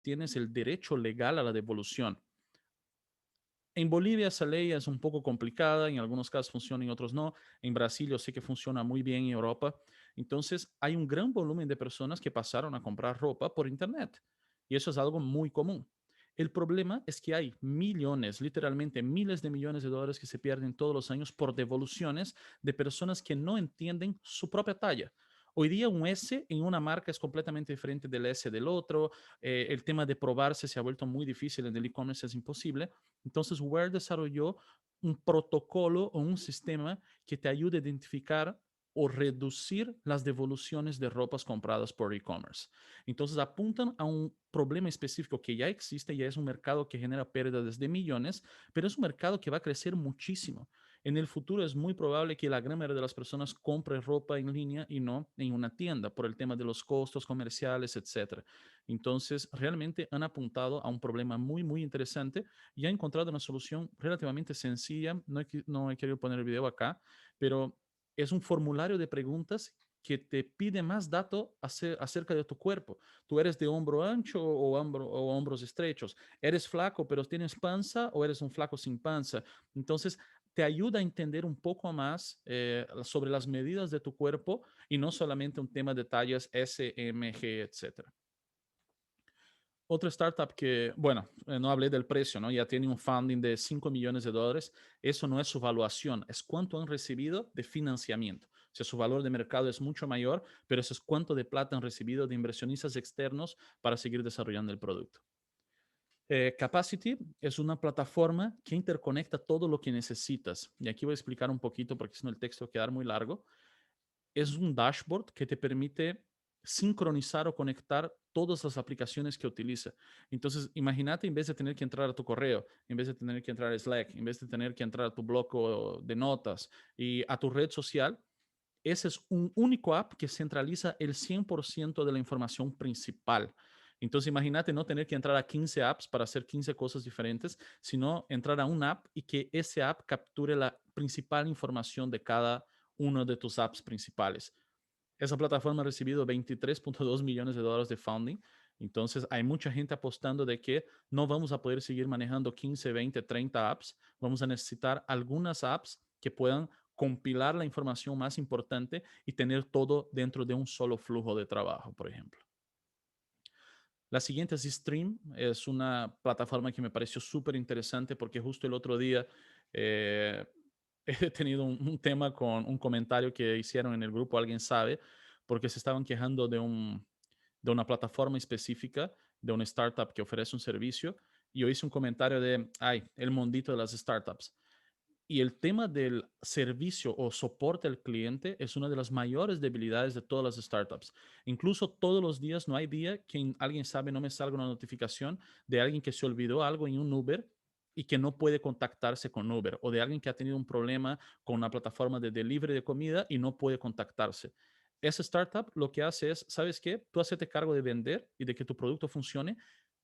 tienes el derecho legal a la devolución. En Bolivia esa ley es un poco complicada, en algunos casos funciona, en otros no. En Brasil yo sé que funciona muy bien en Europa. Entonces hay un gran volumen de personas que pasaron a comprar ropa por Internet. Y eso es algo muy común. El problema es que hay millones, literalmente miles de millones de dólares que se pierden todos los años por devoluciones de personas que no entienden su propia talla. Hoy día un S en una marca es completamente diferente del S del otro. El tema de probarse se ha vuelto muy difícil, en el e-commerce es imposible. Entonces, Wear desarrolló un protocolo o un sistema que te ayude a identificar o reducir las devoluciones de ropas compradas por e-commerce. Entonces, apuntan a un problema específico que ya existe, ya es un mercado que genera pérdidas de millones, pero es un mercado que va a crecer muchísimo. En el futuro es muy probable que la gran mayoría de las personas compre ropa en línea y no en una tienda por el tema de los costos comerciales, etcétera. Entonces, realmente han apuntado a un problema muy, muy interesante y ha encontrado una solución relativamente sencilla. No he querido poner el video acá, pero es un formulario de preguntas que te pide más datos acerca de tu cuerpo. ¿Tú eres de hombro ancho o hombros estrechos? ¿Eres flaco pero tienes panza o eres un flaco sin panza? Entonces, te ayuda a entender un poco más sobre las medidas de tu cuerpo y no solamente un tema de tallas S, M, G, etcétera. Otra startup que, bueno, no hablé del precio, ¿no? Ya tiene un funding de 5 millones de dólares. Eso no es su valuación, es cuánto han recibido de financiamiento. O sea, su valor de mercado es mucho mayor, pero eso es cuánto de plata han recibido de inversionistas externos para seguir desarrollando el producto. Capacity es una plataforma que interconecta todo lo que necesitas. Y aquí voy a explicar un poquito porque si no el texto va a quedar muy largo. Es un dashboard que te permite sincronizar o conectar todas las aplicaciones que utiliza. Entonces, imagínate en vez de tener que entrar a tu correo, en vez de tener que entrar a Slack, en vez de tener que entrar a tu bloco de notas y a tu red social, ese es un único app que centraliza el 100% de la información principal. Entonces, imagínate no tener que entrar a 15 apps para hacer 15 cosas diferentes, sino entrar a una app y que ese app capture la principal información de cada uno de tus apps principales. Esa plataforma ha recibido 23.2 millones de dólares de funding. Entonces, hay mucha gente apostando de que no vamos a poder seguir manejando 15, 20, 30 apps. Vamos a necesitar algunas apps que puedan compilar la información más importante y tener todo dentro de un solo flujo de trabajo, por ejemplo. La siguiente es Stream, es una plataforma que me pareció súper interesante porque justo el otro día eh, he tenido un tema con un comentario que hicieron en el grupo, alguien sabe, porque se estaban quejando de una plataforma específica, de una startup que ofrece un servicio, y yo hice un comentario de, ay, el mundito de las startups. Y el tema del servicio o soporte al cliente es una de las mayores debilidades de todas las startups. Incluso todos los días, no hay día que alguien sabe, no me salga una notificación de alguien que se olvidó algo en un Uber y que no puede contactarse con Uber, o de alguien que ha tenido un problema con una plataforma de delivery de comida y no puede contactarse. Esa startup lo que hace es, ¿sabes qué? Tú hacete cargo de vender y de que tu producto funcione,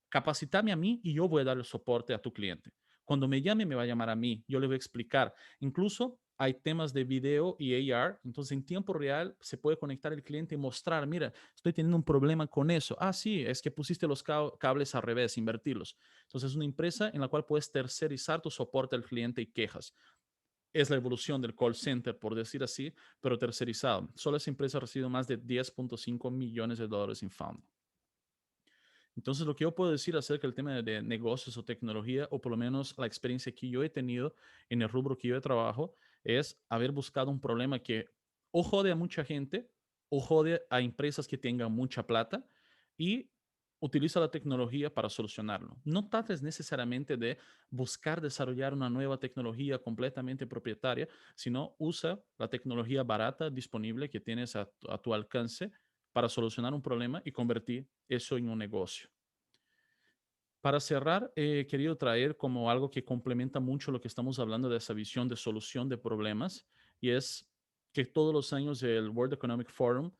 capacítame a mí y yo voy a dar el soporte a tu cliente. Cuando me llame, me va a llamar a mí, yo le voy a explicar. Incluso hay temas de video y AR, entonces en tiempo real se puede conectar el cliente y mostrar, mira, estoy teniendo un problema con eso. Ah, sí, es que pusiste los cables al revés, invertirlos. Entonces es una empresa en la cual puedes tercerizar tu soporte al cliente y quejas. Es la evolución del call center, por decir así, pero tercerizado. Solo esa empresa ha recibido más de 10.5 millones de dólares en funding. Entonces, lo que yo puedo decir acerca del tema de negocios o tecnología, o por lo menos la experiencia que yo he tenido en el rubro que yo trabajo, es haber buscado un problema que o jode a mucha gente o jode a empresas que tengan mucha plata y utiliza la tecnología para solucionarlo. No trates necesariamente de buscar desarrollar una nueva tecnología completamente propietaria, sino usa la tecnología barata disponible que tienes a tu alcance para solucionar un problema y convertir eso en un negocio. Para cerrar, he querido traer como algo que complementa mucho lo que estamos hablando de esa visión de solución de problemas, y es que todos los años el World Economic Forum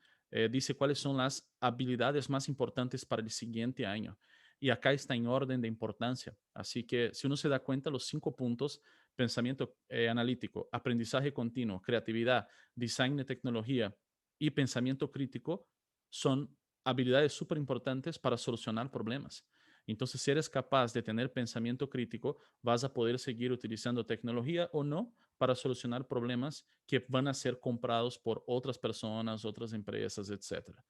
dice cuáles son las habilidades más importantes para el siguiente año. Y acá está en orden de importancia. Así que si uno se da cuenta, los 5 puntos: pensamiento analítico, aprendizaje continuo, creatividad, design de tecnología y pensamiento crítico, son habilidades súper importantes para solucionar problemas. Entonces, si eres capaz de tener pensamiento crítico, vas a poder seguir utilizando tecnología o no para solucionar problemas que van a ser comprados por otras personas, otras empresas, etcétera.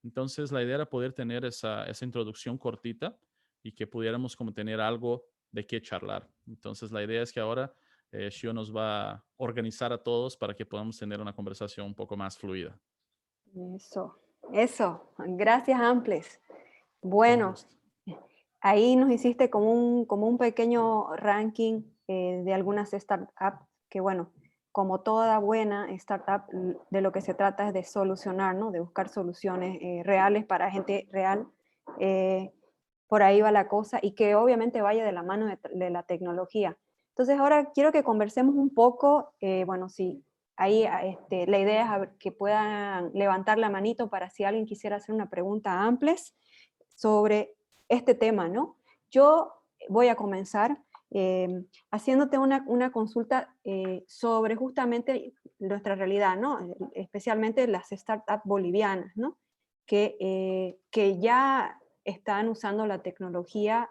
Entonces, la idea era poder tener esa introducción cortita y que pudiéramos como tener algo de qué charlar. Entonces, la idea es que ahora Shio nos va a organizar a todos para que podamos tener una conversación un poco más fluida. Eso, eso. Gracias, Amples. Con Bueno, gusto. ahí nos hiciste como un pequeño ranking de algunas startups que, bueno, como toda buena startup, de lo que se trata es de solucionar, ¿no? De buscar soluciones reales para gente real. Eh, por ahí va la cosa y que obviamente vaya de la mano de la tecnología. Entonces ahora quiero que conversemos un poco, bueno, sí, ahí la idea es que puedan levantar la manito para si alguien quisiera hacer una pregunta a Amples sobre este tema, ¿no? Yo voy a comenzar haciéndote una consulta sobre justamente nuestra realidad, ¿no? Especialmente las startups bolivianas, ¿no? Que ya están usando la tecnología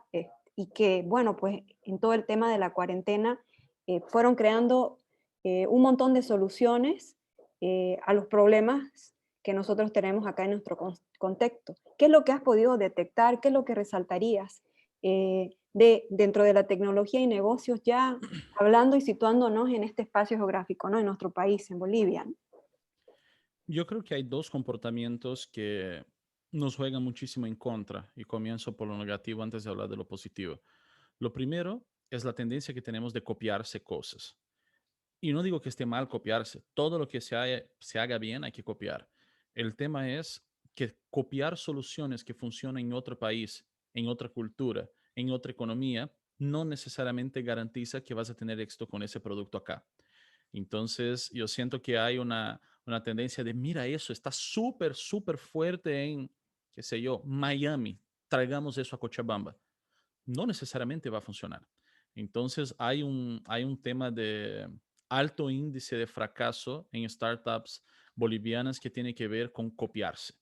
y que, bueno, pues en todo el tema de la cuarentena fueron creando un montón de soluciones a los problemas que nosotros tenemos acá en nuestro contexto. ¿Qué es lo que has podido detectar? ¿Qué es lo que resaltarías dentro de la tecnología y negocios ya hablando y situándonos en este espacio geográfico, ¿no? En nuestro país, en Bolivia, ¿no? Yo creo que hay dos comportamientos que nos juegan muchísimo en contra y comienzo por lo negativo antes de hablar de lo positivo. Lo primero es la tendencia que tenemos de copiarse cosas. Y no digo que esté mal copiarse, todo lo que se haga bien hay que copiar. El tema es que copiar soluciones que funcionan en otro país, en otra cultura, en otra economía, no necesariamente garantiza que vas a tener éxito con ese producto acá. Entonces, yo siento que hay una tendencia de, mira eso, está súper, súper fuerte en, qué sé yo, Miami, traigamos eso a Cochabamba. No necesariamente va a funcionar. Entonces, hay un tema de alto índice de fracaso en startups bolivianas que tiene que ver con copiarse.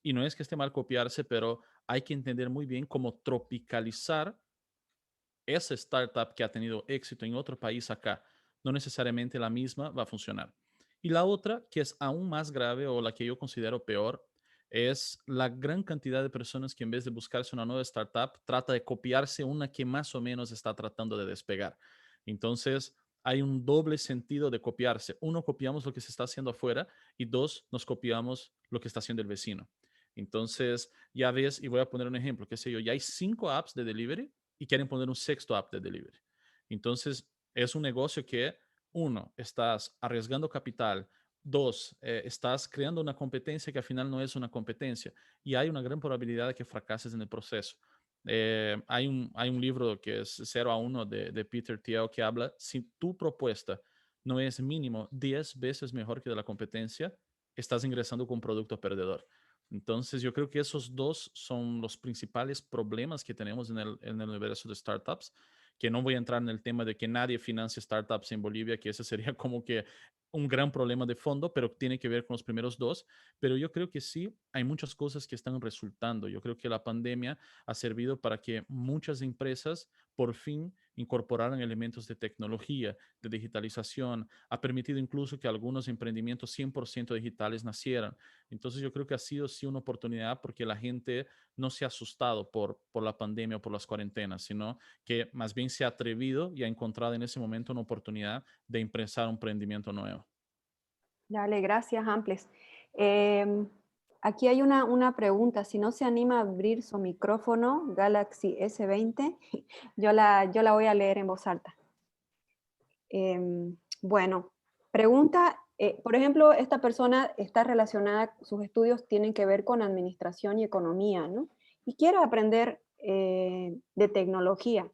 Y no es que esté mal copiarse, pero hay que entender muy bien cómo tropicalizar esa startup que ha tenido éxito en otro país acá. No necesariamente la misma va a funcionar. Y la otra, que es aún más grave o la que yo considero peor, es la gran cantidad de personas que en vez de buscarse una nueva startup, trata de copiarse una que más o menos está tratando de despegar. Entonces, hay un doble sentido de copiarse. Uno, copiamos lo que se está haciendo afuera y dos, nos copiamos lo que está haciendo el vecino. Entonces, ya ves, y voy a poner un ejemplo, qué sé yo, ya hay 5 apps de delivery y quieren poner un sexto app de delivery. Entonces, es un negocio que, uno, estás arriesgando capital, dos, estás creando una competencia que al final no es una competencia y hay una gran probabilidad de que fracases en el proceso. Hay un libro que es 0 a 1 de Peter Thiel que habla, si tu propuesta no es mínimo 10 veces mejor que de la competencia, estás ingresando con un producto perdedor. Entonces, yo creo que esos dos son los principales problemas que tenemos en el universo de startups, que no voy a entrar en el tema de que nadie financie startups en Bolivia, que ese sería como que un gran problema de fondo, pero tiene que ver con los primeros dos. Pero yo creo que sí, hay muchas cosas que están resultando. Yo creo que la pandemia ha servido para que muchas empresas por fin incorporaran elementos de tecnología, de digitalización, ha permitido incluso que algunos emprendimientos 100% digitales nacieran. Entonces yo creo que ha sido sí una oportunidad porque la gente no se ha asustado por la pandemia o por las cuarentenas, sino que más bien se ha atrevido y ha encontrado en ese momento una oportunidad de empezar un emprendimiento nuevo. Dale, gracias, Amples. Em, Aquí hay una pregunta. Si no se anima a abrir su micrófono, Galaxy S20, yo la voy a leer en voz alta. Bueno, pregunta, por ejemplo, esta persona está relacionada, sus estudios tienen que ver con administración y economía, ¿no? Y quiere aprender de tecnología,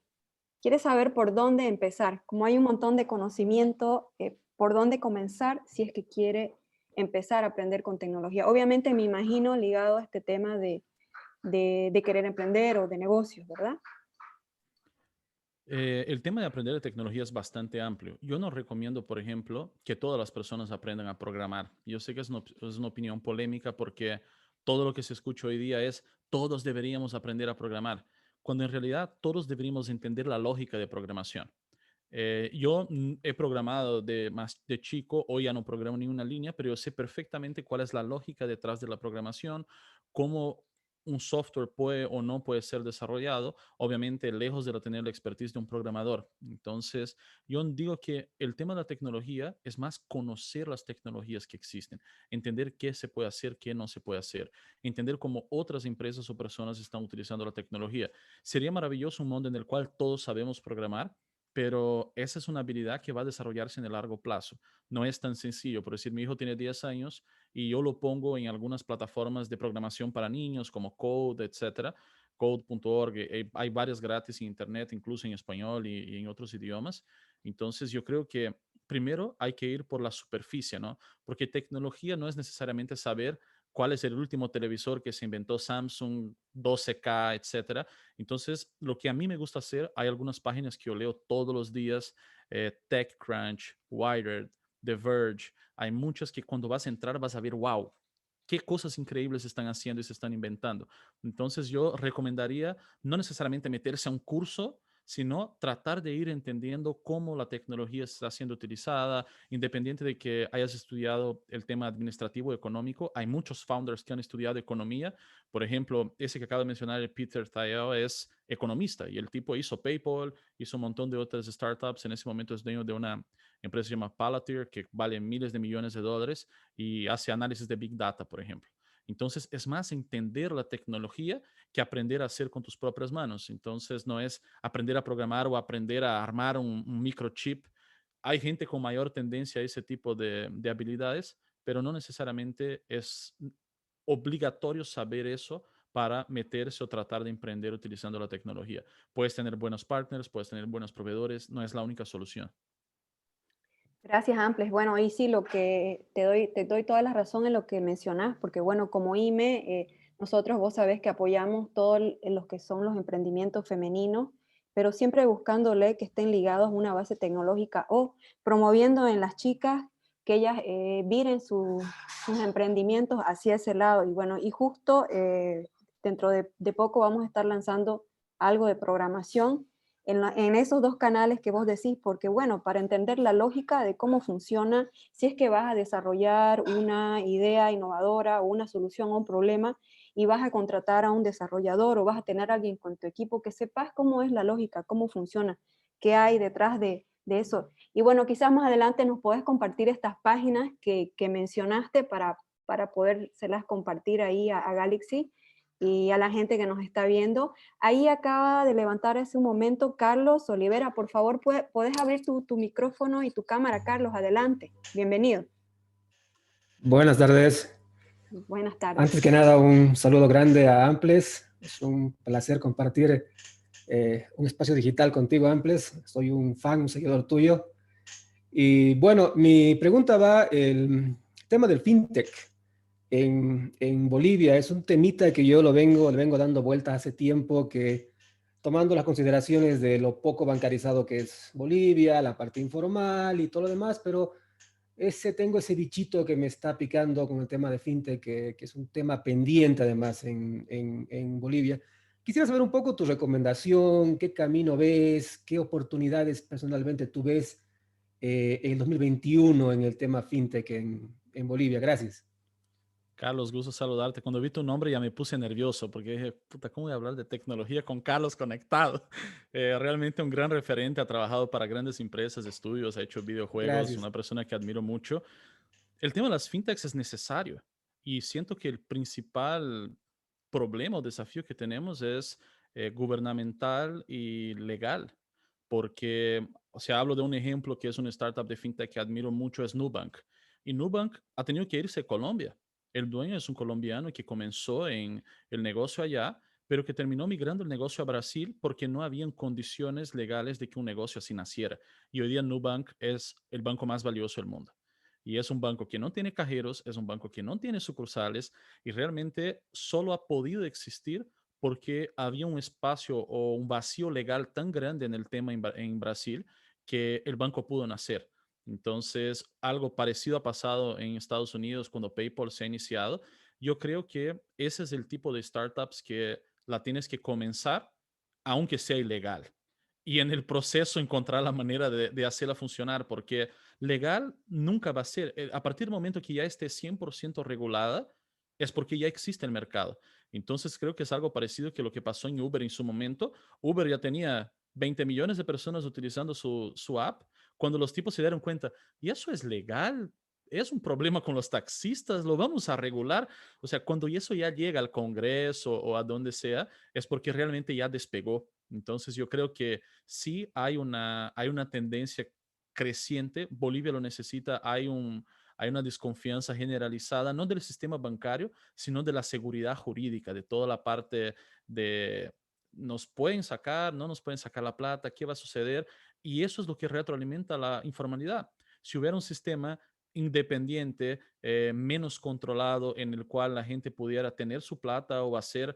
quiere saber por dónde empezar, como hay un montón de conocimiento, por dónde comenzar si es que quiere empezar a aprender con tecnología. Obviamente me imagino ligado a este tema de querer emprender o de negocios, ¿verdad? El tema de aprender de tecnología es bastante amplio. Yo no recomiendo, por ejemplo, que todas las personas aprendan a programar. Yo sé que es una opinión polémica porque todo lo que se escucha hoy día es todos deberíamos aprender a programar. cuando en realidad todos deberíamos entender la lógica de programación. Yo he programado más de chico, hoy ya no programo ni una línea, pero yo sé perfectamente cuál es la lógica detrás de la programación, cómo un software puede o no puede ser desarrollado, obviamente lejos de tener la expertise de un programador. Entonces, yo digo que el tema de la tecnología es más conocer las tecnologías que existen, entender qué se puede hacer, qué no se puede hacer, entender cómo otras empresas o personas están utilizando la tecnología. Sería maravilloso un mundo en el cual todos sabemos programar, pero esa es una habilidad que va a desarrollarse en el largo plazo. No es tan sencillo. Por decir, mi hijo tiene 10 años y yo lo pongo en algunas plataformas de programación para niños como Code, etcétera, code.org. Hay varias gratis en internet, incluso en español y en otros idiomas. Entonces, yo creo que primero hay que ir por la superficie, ¿no? Porque tecnología no es necesariamente saber cuál es el último televisor que se inventó Samsung, 12K, etcétera. Entonces, lo que a mí me gusta hacer, hay algunas páginas que yo leo todos los días, TechCrunch, Wired, The Verge. Hay muchas que cuando vas a entrar vas a ver, wow, qué cosas increíbles están haciendo y se están inventando. Entonces, yo recomendaría no necesariamente meterse a un curso, sino tratar de ir entendiendo cómo la tecnología está siendo utilizada, independiente de que hayas estudiado el tema administrativo económico. Hay muchos founders que han estudiado economía. Por ejemplo, ese que acabo de mencionar, el Peter Thiel, es economista y el tipo hizo PayPal, hizo un montón de otras startups. En ese momento es dueño de una empresa llamada Palantir que vale miles de millones de dólares y hace análisis de Big Data, por ejemplo. Entonces, es más entender la tecnología que aprender a hacer con tus propias manos. Entonces, no es aprender a programar o aprender a armar un microchip. Hay gente con mayor tendencia a ese tipo de habilidades, pero no necesariamente es obligatorio saber eso para meterse o tratar de emprender utilizando la tecnología. Puedes tener buenos partners, puedes tener buenos proveedores, no es la única solución. Gracias, Amples. Bueno, y sí, lo que te doy toda la razón en lo que mencionas, porque bueno, como IME, nosotros vos sabés que apoyamos todos los que son los emprendimientos femeninos, pero siempre buscándole que estén ligados a una base tecnológica o promoviendo en las chicas que ellas viren sus emprendimientos hacia ese lado. Y bueno, y justo dentro de poco vamos a estar lanzando algo de programación en esos dos canales que vos decís, porque bueno, para entender la lógica de cómo funciona, si es que vas a desarrollar una idea innovadora o una solución a un problema y vas a contratar a un desarrollador o vas a tener a alguien con tu equipo que sepas cómo es la lógica, cómo funciona, qué hay detrás de eso. Y bueno, quizás más adelante nos podés compartir estas páginas que mencionaste para podérselas compartir ahí a Galaxy y a la gente que nos está viendo. Ahí acaba de levantar hace un momento Carlos Olivera. Por favor, puedes abrir tu micrófono y tu cámara, Carlos. Adelante. Bienvenido. Buenas tardes. Buenas tardes. Antes que nada, un saludo grande a Amples. Es un placer compartir un espacio digital contigo, Amples. Soy un fan, un seguidor tuyo. Y bueno, mi pregunta va el tema del fintech en Bolivia. Es un temita que yo le vengo dando vueltas hace tiempo, que tomando las consideraciones de lo poco bancarizado que es Bolivia, la parte informal y todo lo demás, pero tengo ese bichito que me está picando con el tema de fintech, que es un tema pendiente además en Bolivia. Quisiera saber un poco tu recomendación, qué camino ves, qué oportunidades personalmente tú ves en el 2021 en el tema fintech en Bolivia. Gracias. Carlos, gusto saludarte. Cuando vi tu nombre ya me puse nervioso porque dije, puta, ¿cómo voy a hablar de tecnología con Carlos conectado? Realmente un gran referente, ha trabajado para grandes empresas de estudios, ha hecho videojuegos, Gracias. una persona que admiro mucho. El tema de las fintechs es necesario y siento que el principal problema o desafío que tenemos es gubernamental y legal, porque, o sea, hablo de un ejemplo que es una startup de fintech que admiro mucho, es Nubank. Y Nubank ha tenido que irse a Colombia. El dueño es un colombiano que comenzó en el negocio allá, pero que terminó migrando el negocio a Brasil porque no habían condiciones legales de que un negocio así naciera. Y hoy día Nubank es el banco más valioso del mundo. Y es un banco que no tiene cajeros, es un banco que no tiene sucursales y realmente solo ha podido existir porque había un espacio o un vacío legal tan grande en el tema en Brasil que el banco pudo nacer. Entonces, algo parecido ha pasado en Estados Unidos cuando PayPal se ha iniciado. Yo creo que ese es el tipo de startups que la tienes que comenzar aunque sea ilegal. Y en el proceso encontrar la manera de hacerla funcionar, porque legal nunca va a ser. A partir del momento que ya esté 100% regulada, es porque ya existe el mercado. Entonces creo que es algo parecido que lo que pasó en Uber en su momento. Uber ya tenía 20 millones de personas utilizando su app. Cuando los tipos se dieron cuenta, ¿y eso es legal? ¿Es un problema con los taxistas? ¿Lo vamos a regular? O sea, cuando eso ya llega al Congreso o a donde sea, es porque realmente ya despegó. Entonces yo creo que sí hay una tendencia creciente. Bolivia lo necesita. Hay una desconfianza generalizada, no del sistema bancario, sino de la seguridad jurídica, de toda la parte de nos pueden sacar, no nos pueden sacar la plata, qué va a suceder. Y eso es lo que retroalimenta la informalidad. Si hubiera un sistema independiente, menos controlado, en el cual la gente pudiera tener su plata o hacer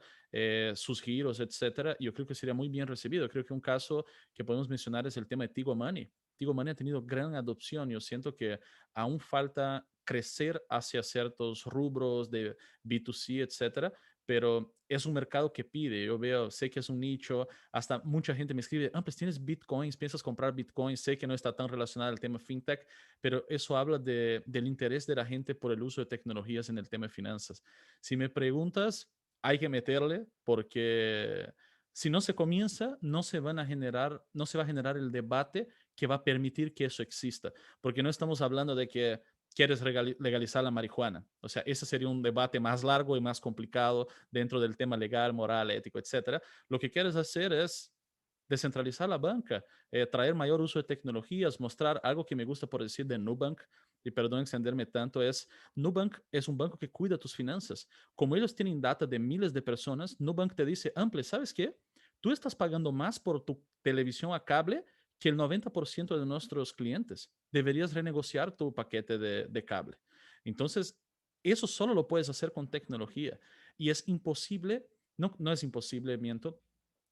sus giros, etcétera, yo creo que sería muy bien recibido. Creo que un caso que podemos mencionar es el tema de Tigo Money. Tigo Money ha tenido gran adopción. Yo siento que aún falta crecer hacia ciertos rubros de B2C, etcétera, pero es un mercado que pide. Yo veo, sé que es un nicho, hasta mucha gente me escribe, pues tienes bitcoins, piensas comprar bitcoins, sé que no está tan relacionado al tema fintech, pero eso habla del interés de la gente por el uso de tecnologías en el tema de finanzas. Si me preguntas, hay que meterle porque si no se comienza, no se va a generar el debate que va a permitir que eso exista, porque no estamos hablando de que quieres legalizar la marihuana. O sea, ese sería un debate más largo y más complicado dentro del tema legal, moral, ético, etcétera. Lo que quieres hacer es descentralizar la banca, traer mayor uso de tecnologías, mostrar algo que me gusta por decir de Nubank, y perdón extenderme tanto, es Nubank es un banco que cuida tus finanzas. Como ellos tienen data de miles de personas, Nubank te dice, Ample, ¿sabes qué? Tú estás pagando más por tu televisión a cable que el 90% de nuestros clientes. Deberías renegociar tu paquete de cable. Entonces, eso solo lo puedes hacer con tecnología. Y es imposible, no es imposible, miento,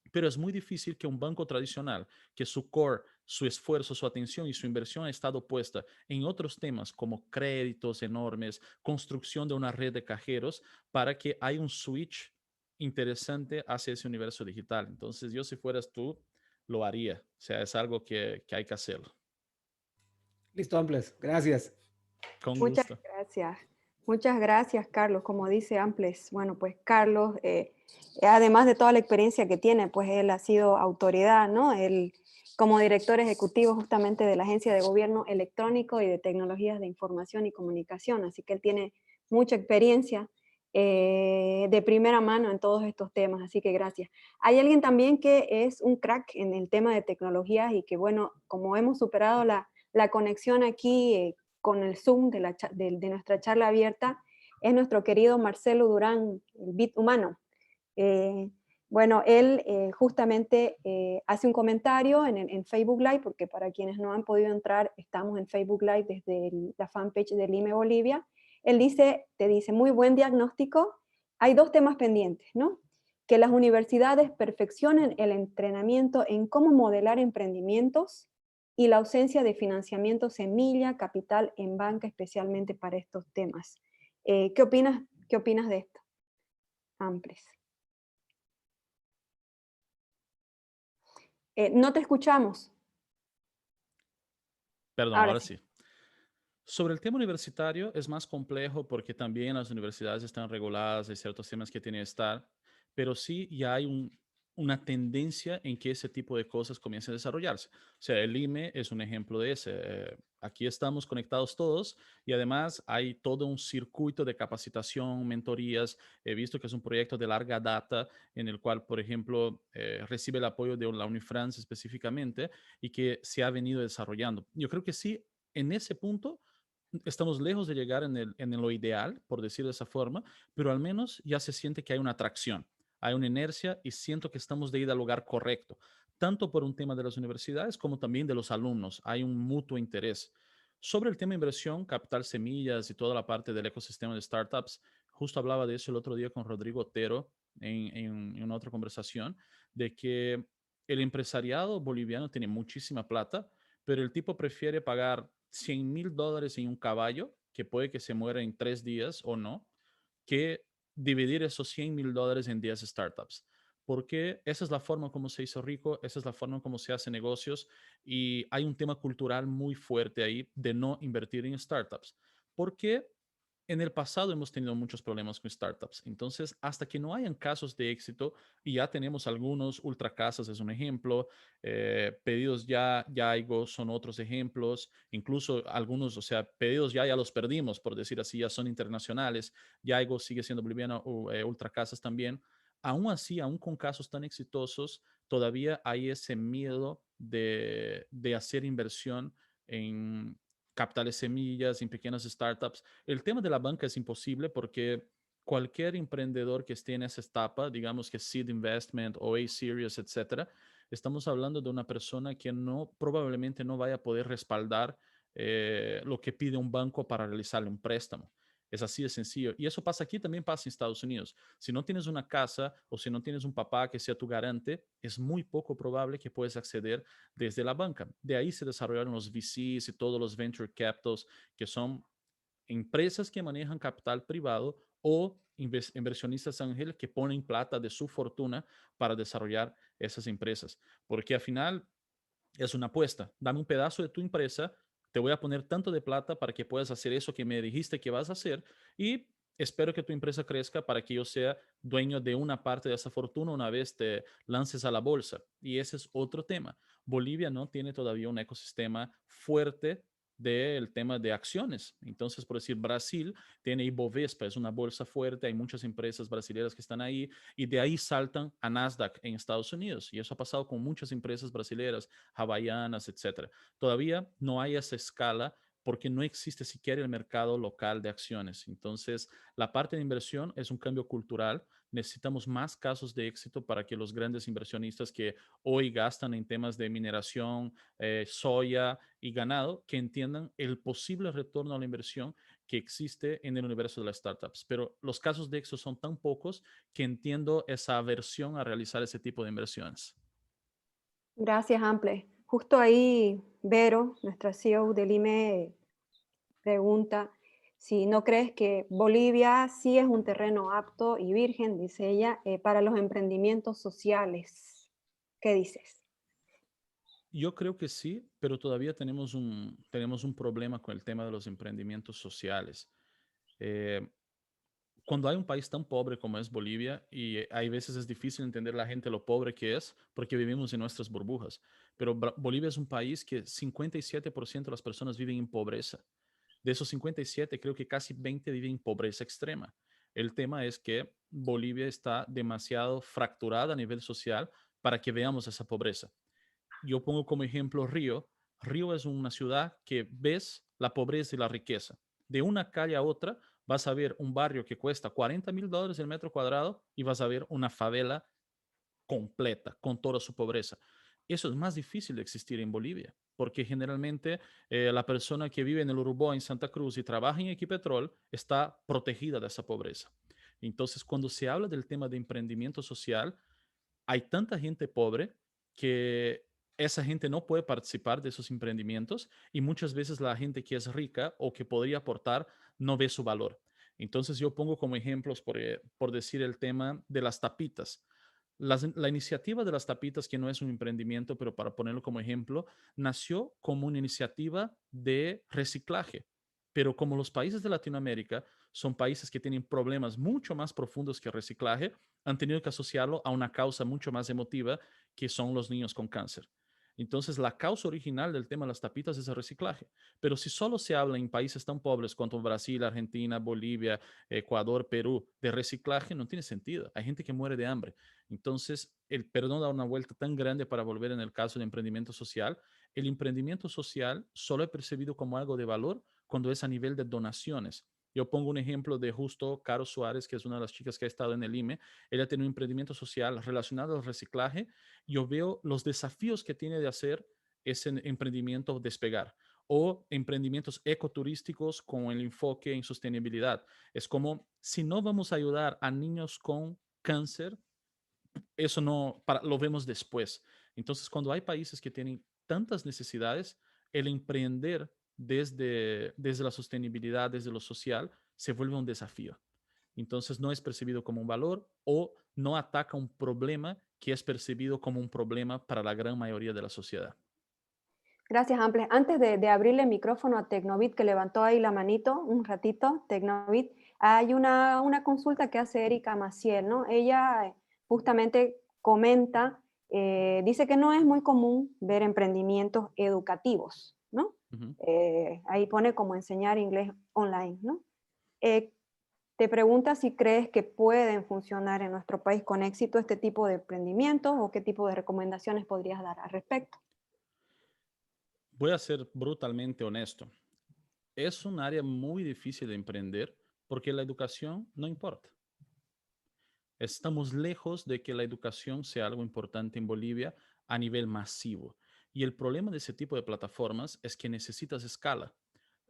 pero es muy difícil que un banco tradicional, que su core, su esfuerzo, su atención y su inversión ha estado puesta en otros temas como créditos enormes, construcción de una red de cajeros, para que haya un switch interesante hacia ese universo digital. Entonces, yo si fueras tú, lo haría. O sea, es algo que hay que hacerlo. Listo, Amples. Gracias. Con Muchas gusto. gracias. Muchas gracias, Carlos. Como dice Amples, bueno, pues Carlos, además de toda la experiencia que tiene, pues él ha sido autoridad, ¿no? Él, como director ejecutivo justamente de la Agencia de Gobierno Electrónico y de Tecnologías de Información y Comunicación, así que él tiene mucha experiencia de primera mano en todos estos temas, así que gracias. Hay alguien también que es un crack en el tema de tecnologías y que, bueno, como hemos superado la conexión aquí con el Zoom de nuestra charla abierta, es nuestro querido Marcelo Durán, el Bit Humano. Eh, bueno, él justamente hace un comentario en Facebook Live, porque para quienes no han podido entrar, estamos en Facebook Live desde la fanpage de Lime Bolivia. Él te dice, muy buen diagnóstico, hay dos temas pendientes, ¿no? Que las universidades perfeccionen el entrenamiento en cómo modelar emprendimientos y la ausencia de financiamiento semilla, capital en banca, especialmente para estos temas. ¿Qué opinas de esto, Amples? No te escuchamos. Perdón, Ahora ahora sí. sí. Sobre el tema universitario es más complejo porque también las universidades están reguladas, hay ciertos temas que tienen que estar, pero sí ya hay una tendencia en que ese tipo de cosas comiencen a desarrollarse. O sea, el IME es un ejemplo de ese. Aquí estamos conectados todos y además hay todo un circuito de capacitación, mentorías. He visto que es un proyecto de larga data en el cual, por ejemplo, recibe el apoyo de la Unifrance específicamente y que se ha venido desarrollando. Yo creo que sí, en ese punto estamos lejos de llegar en lo ideal, por decir de esa forma, pero al menos ya se siente que hay una atracción, hay una inercia y siento que estamos de ida al lugar correcto, tanto por un tema de las universidades como también de los alumnos. Hay un mutuo interés. Sobre el tema de inversión, capital semillas y toda la parte del ecosistema de startups, justo hablaba de eso el otro día con Rodrigo Otero en una otra conversación, de que el empresariado boliviano tiene muchísima plata, pero el tipo prefiere pagar $100,000 en un caballo, que puede que se muera en 3 días o no, que dividir esos $100,000 en 10 startups. porque esa es la forma como se hizo rico, esa es la forma como se hace negocios y hay un tema cultural muy fuerte ahí de no invertir en startups. Porque en el pasado hemos tenido muchos problemas con startups. Entonces, hasta que no hayan casos de éxito, y ya tenemos algunos, Ultracasas es un ejemplo, Pedidos Ya, Yaigo son otros ejemplos, incluso algunos, o sea, Pedidos Ya los perdimos, por decir así, ya son internacionales, Yaigo sigue siendo boliviano, Ultracasas también. Aún así, aún con casos tan exitosos, todavía hay ese miedo de hacer inversión en capitales semillas, en pequeñas startups. El tema de la banca es imposible porque cualquier emprendedor que esté en esa etapa, digamos que seed investment o A-series, etcétera, estamos hablando de una persona que no probablemente no vaya a poder respaldar lo que pide un banco para realizarle un préstamo. Es así de sencillo. Y eso pasa aquí, también pasa en Estados Unidos. Si no tienes una casa o si no tienes un papá que sea tu garante, es muy poco probable que puedas acceder desde la banca. De ahí se desarrollaron los VCs y todos los venture capitals, que son empresas que manejan capital privado o inversionistas ángeles que ponen plata de su fortuna para desarrollar esas empresas. Porque al final es una apuesta. Dame un pedazo de tu empresa, te voy a poner tanto de plata para que puedas hacer eso que me dijiste que vas a hacer y espero que tu empresa crezca para que yo sea dueño de una parte de esa fortuna una vez te lances a la bolsa. Y ese es otro tema. Bolivia no tiene todavía un ecosistema fuerte del tema de acciones. Entonces, por decir, Brasil tiene Ibovespa, es una bolsa fuerte, hay muchas empresas brasileñas que están ahí y de ahí saltan a Nasdaq en Estados Unidos. Y eso ha pasado con muchas empresas brasileñas, hawaianas, etcétera. Todavía no hay esa escala porque no existe siquiera el mercado local de acciones. Entonces, la parte de inversión es un cambio cultural. Necesitamos más casos de éxito para que los grandes inversionistas que hoy gastan en temas de mineración, soya y ganado, que entiendan el posible retorno a la inversión que existe en el universo de las startups. Pero los casos de éxito son tan pocos que entiendo esa aversión a realizar ese tipo de inversiones. Gracias, Ample. Justo ahí, Vero, nuestra CEO del IME, pregunta si no crees que Bolivia sí es un terreno apto y virgen, dice ella, para los emprendimientos sociales. ¿Qué dices? Yo creo que sí, pero todavía tenemos un problema con el tema de los emprendimientos sociales. Eh, Cuando hay un país tan pobre como es Bolivia, y hay veces es difícil entender la gente lo pobre que es porque vivimos en nuestras burbujas, pero Bolivia es un país que 57% de las personas viven en pobreza. De esos 57, creo que casi 20 viven en pobreza extrema. El tema es que Bolivia está demasiado fracturada a nivel social para que veamos esa pobreza. Yo pongo como ejemplo Río. Río es una ciudad que ves la pobreza y la riqueza. De una calle a otra vas a ver un barrio que cuesta $40,000 el metro cuadrado y vas a ver una favela completa con toda su pobreza. Eso es más difícil de existir en Bolivia, porque generalmente la persona que vive en el Urubó, en Santa Cruz y trabaja en Equipetrol está protegida de esa pobreza. Entonces, cuando se habla del tema de emprendimiento social, hay tanta gente pobre que esa gente no puede participar de esos emprendimientos y muchas veces la gente que es rica o que podría aportar no ve su valor. Entonces yo pongo como ejemplos, por decir el tema de las tapitas. La iniciativa de las tapitas, que no es un emprendimiento, pero para ponerlo como ejemplo, nació como una iniciativa de reciclaje. Pero como los países de Latinoamérica son países que tienen problemas mucho más profundos que el reciclaje, han tenido que asociarlo a una causa mucho más emotiva, que son los niños con cáncer. Entonces, la causa original del tema de las tapitas es el reciclaje. Pero si solo se habla en países tan pobres como Brasil, Argentina, Bolivia, Ecuador, Perú, de reciclaje, no tiene sentido. Hay gente que muere de hambre. Entonces, el perdón da una vuelta tan grande para volver en el caso de emprendimiento social. El emprendimiento social solo es percibido como algo de valor cuando es a nivel de donaciones. Yo pongo un ejemplo de justo Caro Suárez, que es una de las chicas que ha estado en el IME. Ella tiene un emprendimiento social relacionado al reciclaje. Yo veo los desafíos que tiene de hacer ese emprendimiento despegar o emprendimientos ecoturísticos con el enfoque en sostenibilidad. Es como si no vamos a ayudar a niños con cáncer, eso no, lo vemos después. Entonces, cuando hay países que tienen tantas necesidades, el emprender desde la sostenibilidad, desde lo social, se vuelve un desafío. Entonces, no es percibido como un valor o no ataca un problema que es percibido como un problema para la gran mayoría de la sociedad. Gracias, Amples. Antes de abrirle el micrófono a Tecnovit, que levantó ahí la manito un ratito, Tecnovit, hay una consulta que hace Erika Maciel, ¿no? Ella justamente comenta, dice que no es muy común ver emprendimientos educativos, ¿no? Ujú. Ahí pone como enseñar inglés online, ¿no? Eh, Te pregunta si crees que pueden funcionar en nuestro país con éxito este tipo de emprendimientos o qué tipo de recomendaciones podrías dar al respecto. Voy a ser brutalmente honesto. Es un área muy difícil de emprender porque la educación no importa. Estamos lejos de que la educación sea algo importante en Bolivia a nivel masivo. Y el problema de ese tipo de plataformas es que necesitas escala.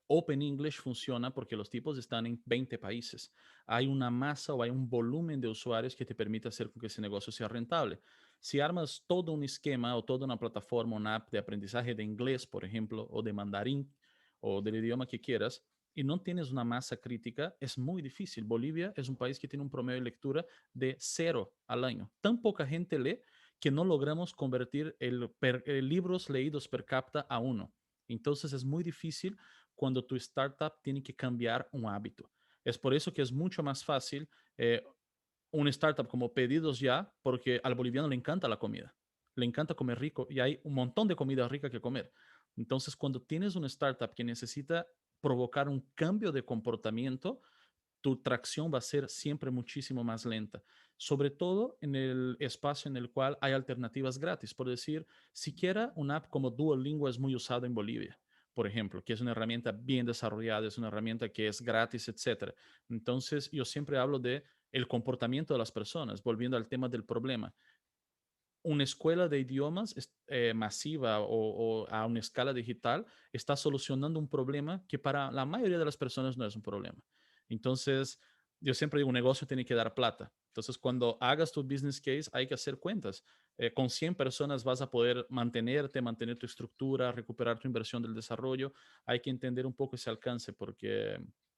Open English funciona porque los tipos están en 20 países. Hay una masa o hay un volumen de usuarios que te permite hacer con que ese negocio sea rentable. Si armas todo un esquema o toda una plataforma, una app de aprendizaje de inglés, por ejemplo, o de mandarín, o del idioma que quieras, y no tienes una masa crítica, es muy difícil. Bolivia es un país que tiene un promedio de lectura de 0 al año. Tan poca gente lee que no logramos convertir libros leídos per cápita a 1. Entonces es muy difícil cuando tu startup tiene que cambiar un hábito. Es por eso que es mucho más fácil una startup como Pedidos Ya, porque al boliviano le encanta la comida, le encanta comer rico y hay un montón de comida rica que comer. Entonces, cuando tienes una startup que necesita provocar un cambio de comportamiento, tu tracción va a ser siempre muchísimo más lenta, sobre todo en el espacio en el cual hay alternativas gratis. Por decir, siquiera una app como Duolingo es muy usada en Bolivia, por ejemplo, que es una herramienta bien desarrollada, es una herramienta que es gratis, etcétera. Entonces, yo siempre hablo de el comportamiento de las personas, volviendo al tema del problema. Una escuela de idiomas masiva o a una escala digital está solucionando un problema que para la mayoría de las personas no es un problema. Entonces, yo siempre digo, un negocio tiene que dar plata. Entonces, cuando hagas tu business case, hay que hacer cuentas. Con 100 personas vas a poder mantenerte, mantener tu estructura, recuperar tu inversión del desarrollo. Hay que entender un poco ese alcance porque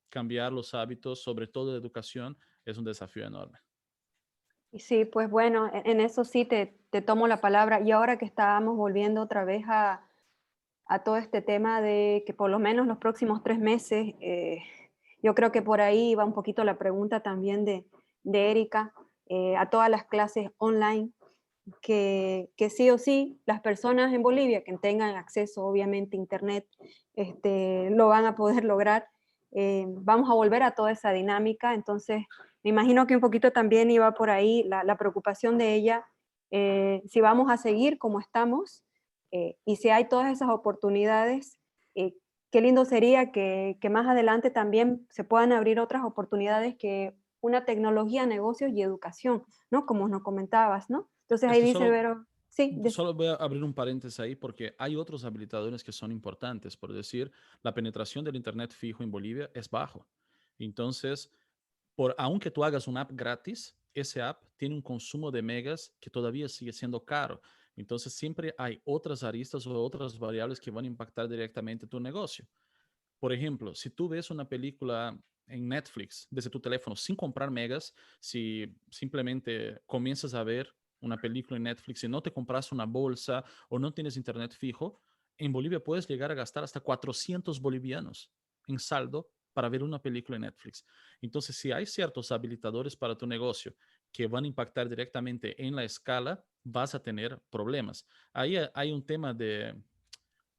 cambiar los hábitos, sobre todo de educación, es un desafío enorme. Y sí, pues bueno, en eso sí te tomo la palabra. Y ahora que estábamos volviendo otra vez a todo este tema de que por lo menos los próximos 3 meses, yo creo que por ahí va un poquito la pregunta también de Erika, a todas las clases online, que sí o sí las personas en Bolivia que tengan acceso obviamente a Internet lo van a poder lograr. Vamos a volver a toda esa dinámica, entonces me imagino que un poquito también iba por ahí la preocupación de ella, si vamos a seguir como estamos y si hay todas esas oportunidades, qué lindo sería que más adelante también se puedan abrir otras oportunidades que una tecnología, negocios y educación, ¿no? Como nos comentabas, ¿no? Entonces ahí Este, dice solo, Vero, sí, Solo voy a abrir un paréntesis ahí porque hay otros habilitadores que son importantes. Por decir, la penetración del Internet fijo en Bolivia es bajo. Entonces, aunque tú hagas una app gratis, ese app tiene un consumo de megas que todavía sigue siendo caro. Entonces, siempre hay otras aristas o otras variables que van a impactar directamente tu negocio. Por ejemplo, si tú ves una película en Netflix desde tu teléfono sin comprar megas, si simplemente comienzas a ver una película en Netflix y no te compras una bolsa o no tienes internet fijo, en Bolivia puedes llegar a gastar hasta 400 bolivianos en saldo para ver una película en Netflix. Entonces, si hay ciertos habilitadores para tu negocio que van a impactar directamente en la escala, vas a tener problemas. Ahí hay un tema de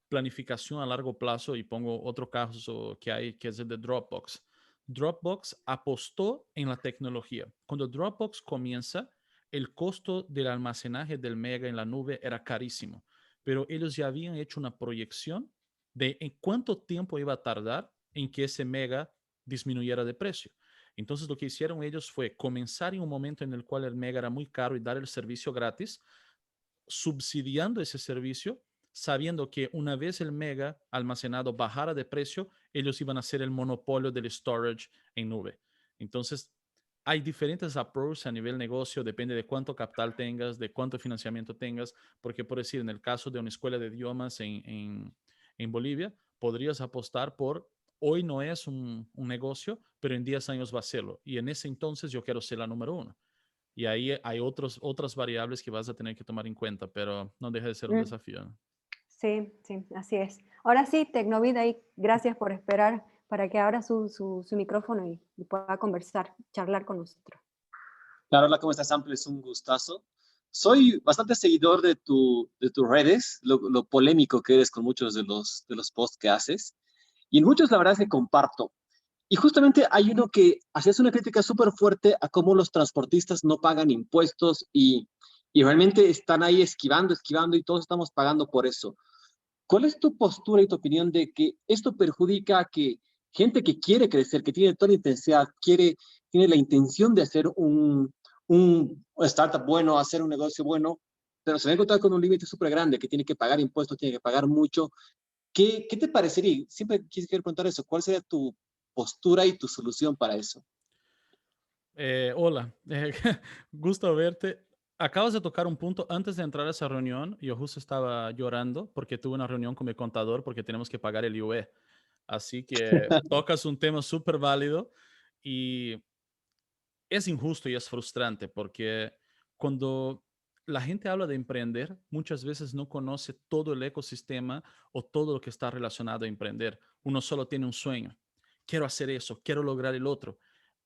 planificación a largo plazo y pongo otro caso que hay, que es el de Dropbox. Dropbox apostó en la tecnología. Cuando Dropbox comienza, el costo del almacenaje del mega en la nube era carísimo, pero ellos ya habían hecho una proyección de en cuánto tiempo iba a tardar en que ese mega disminuyera de precio. Entonces lo que hicieron ellos fue comenzar en un momento en el cual el mega era muy caro y dar el servicio gratis, subsidiando ese servicio, sabiendo que una vez el mega almacenado bajara de precio, ellos iban a hacer el monopolio del storage en nube. Entonces, hay diferentes approaches a nivel negocio, depende de cuánto capital tengas, de cuánto financiamiento tengas, porque por decir, en el caso de una escuela de idiomas en Bolivia, podrías apostar por, hoy no es un negocio, pero en 10 años va a serlo. Y en ese entonces yo quiero ser la número 1. Y ahí hay otras variables que vas a tener que tomar en cuenta, pero no deja de ser un Mm, desafío, ¿no? sí, sí, así es. Ahora sí, Tecnovida, y gracias por esperar para que abra su micrófono y pueda conversar, charlar con nosotros. Claro, hola, ¿cómo estás, Amplio? Es un gustazo. Soy bastante seguidor de tus redes, lo polémico que eres con muchos de los posts que haces. Y en muchos, la verdad es que comparto. Y justamente hay uno que haces una crítica súper fuerte a cómo los transportistas no pagan impuestos y realmente están ahí esquivando, esquivando y todos estamos pagando por eso. ¿Cuál es tu postura y tu opinión de que esto perjudica a que gente que quiere crecer, que tiene toda la intensidad, tiene la intención de hacer un startup bueno, hacer un negocio bueno, pero se va a encontrar con un límite súper grande, que tiene que pagar impuestos, tiene que pagar mucho? ¿Qué te parecería? Siempre quise preguntar eso. ¿Cuál sería tu postura y tu solución para eso? Hola, gusto verte. Acabas de tocar un punto. Antes de entrar a esa reunión, yo justo estaba llorando porque tuve una reunión con mi contador porque tenemos que pagar el IUE. Así que tocas un tema súper válido y es injusto y es frustrante porque cuando la gente habla de emprender, muchas veces no conoce todo el ecosistema o todo lo que está relacionado a emprender. Uno solo tiene un sueño. Quiero hacer eso, quiero lograr el otro.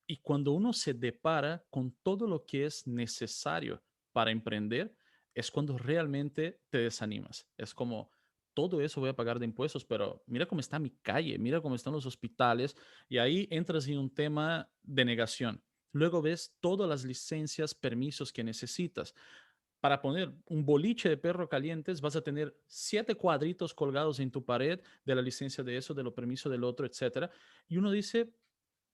Y cuando uno se depara con todo lo que es necesario para emprender, es cuando realmente te desanimas. Es como, todo eso voy a pagar de impuestos, pero mira cómo está mi calle, mira cómo están los hospitales, y ahí entras en un tema de negación. Luego ves todas las licencias, permisos que necesitas. Para poner un boliche de perro calientes, vas a tener 7 cuadritos colgados en tu pared de la licencia de eso, de los permisos del otro, etcétera. Y uno dice,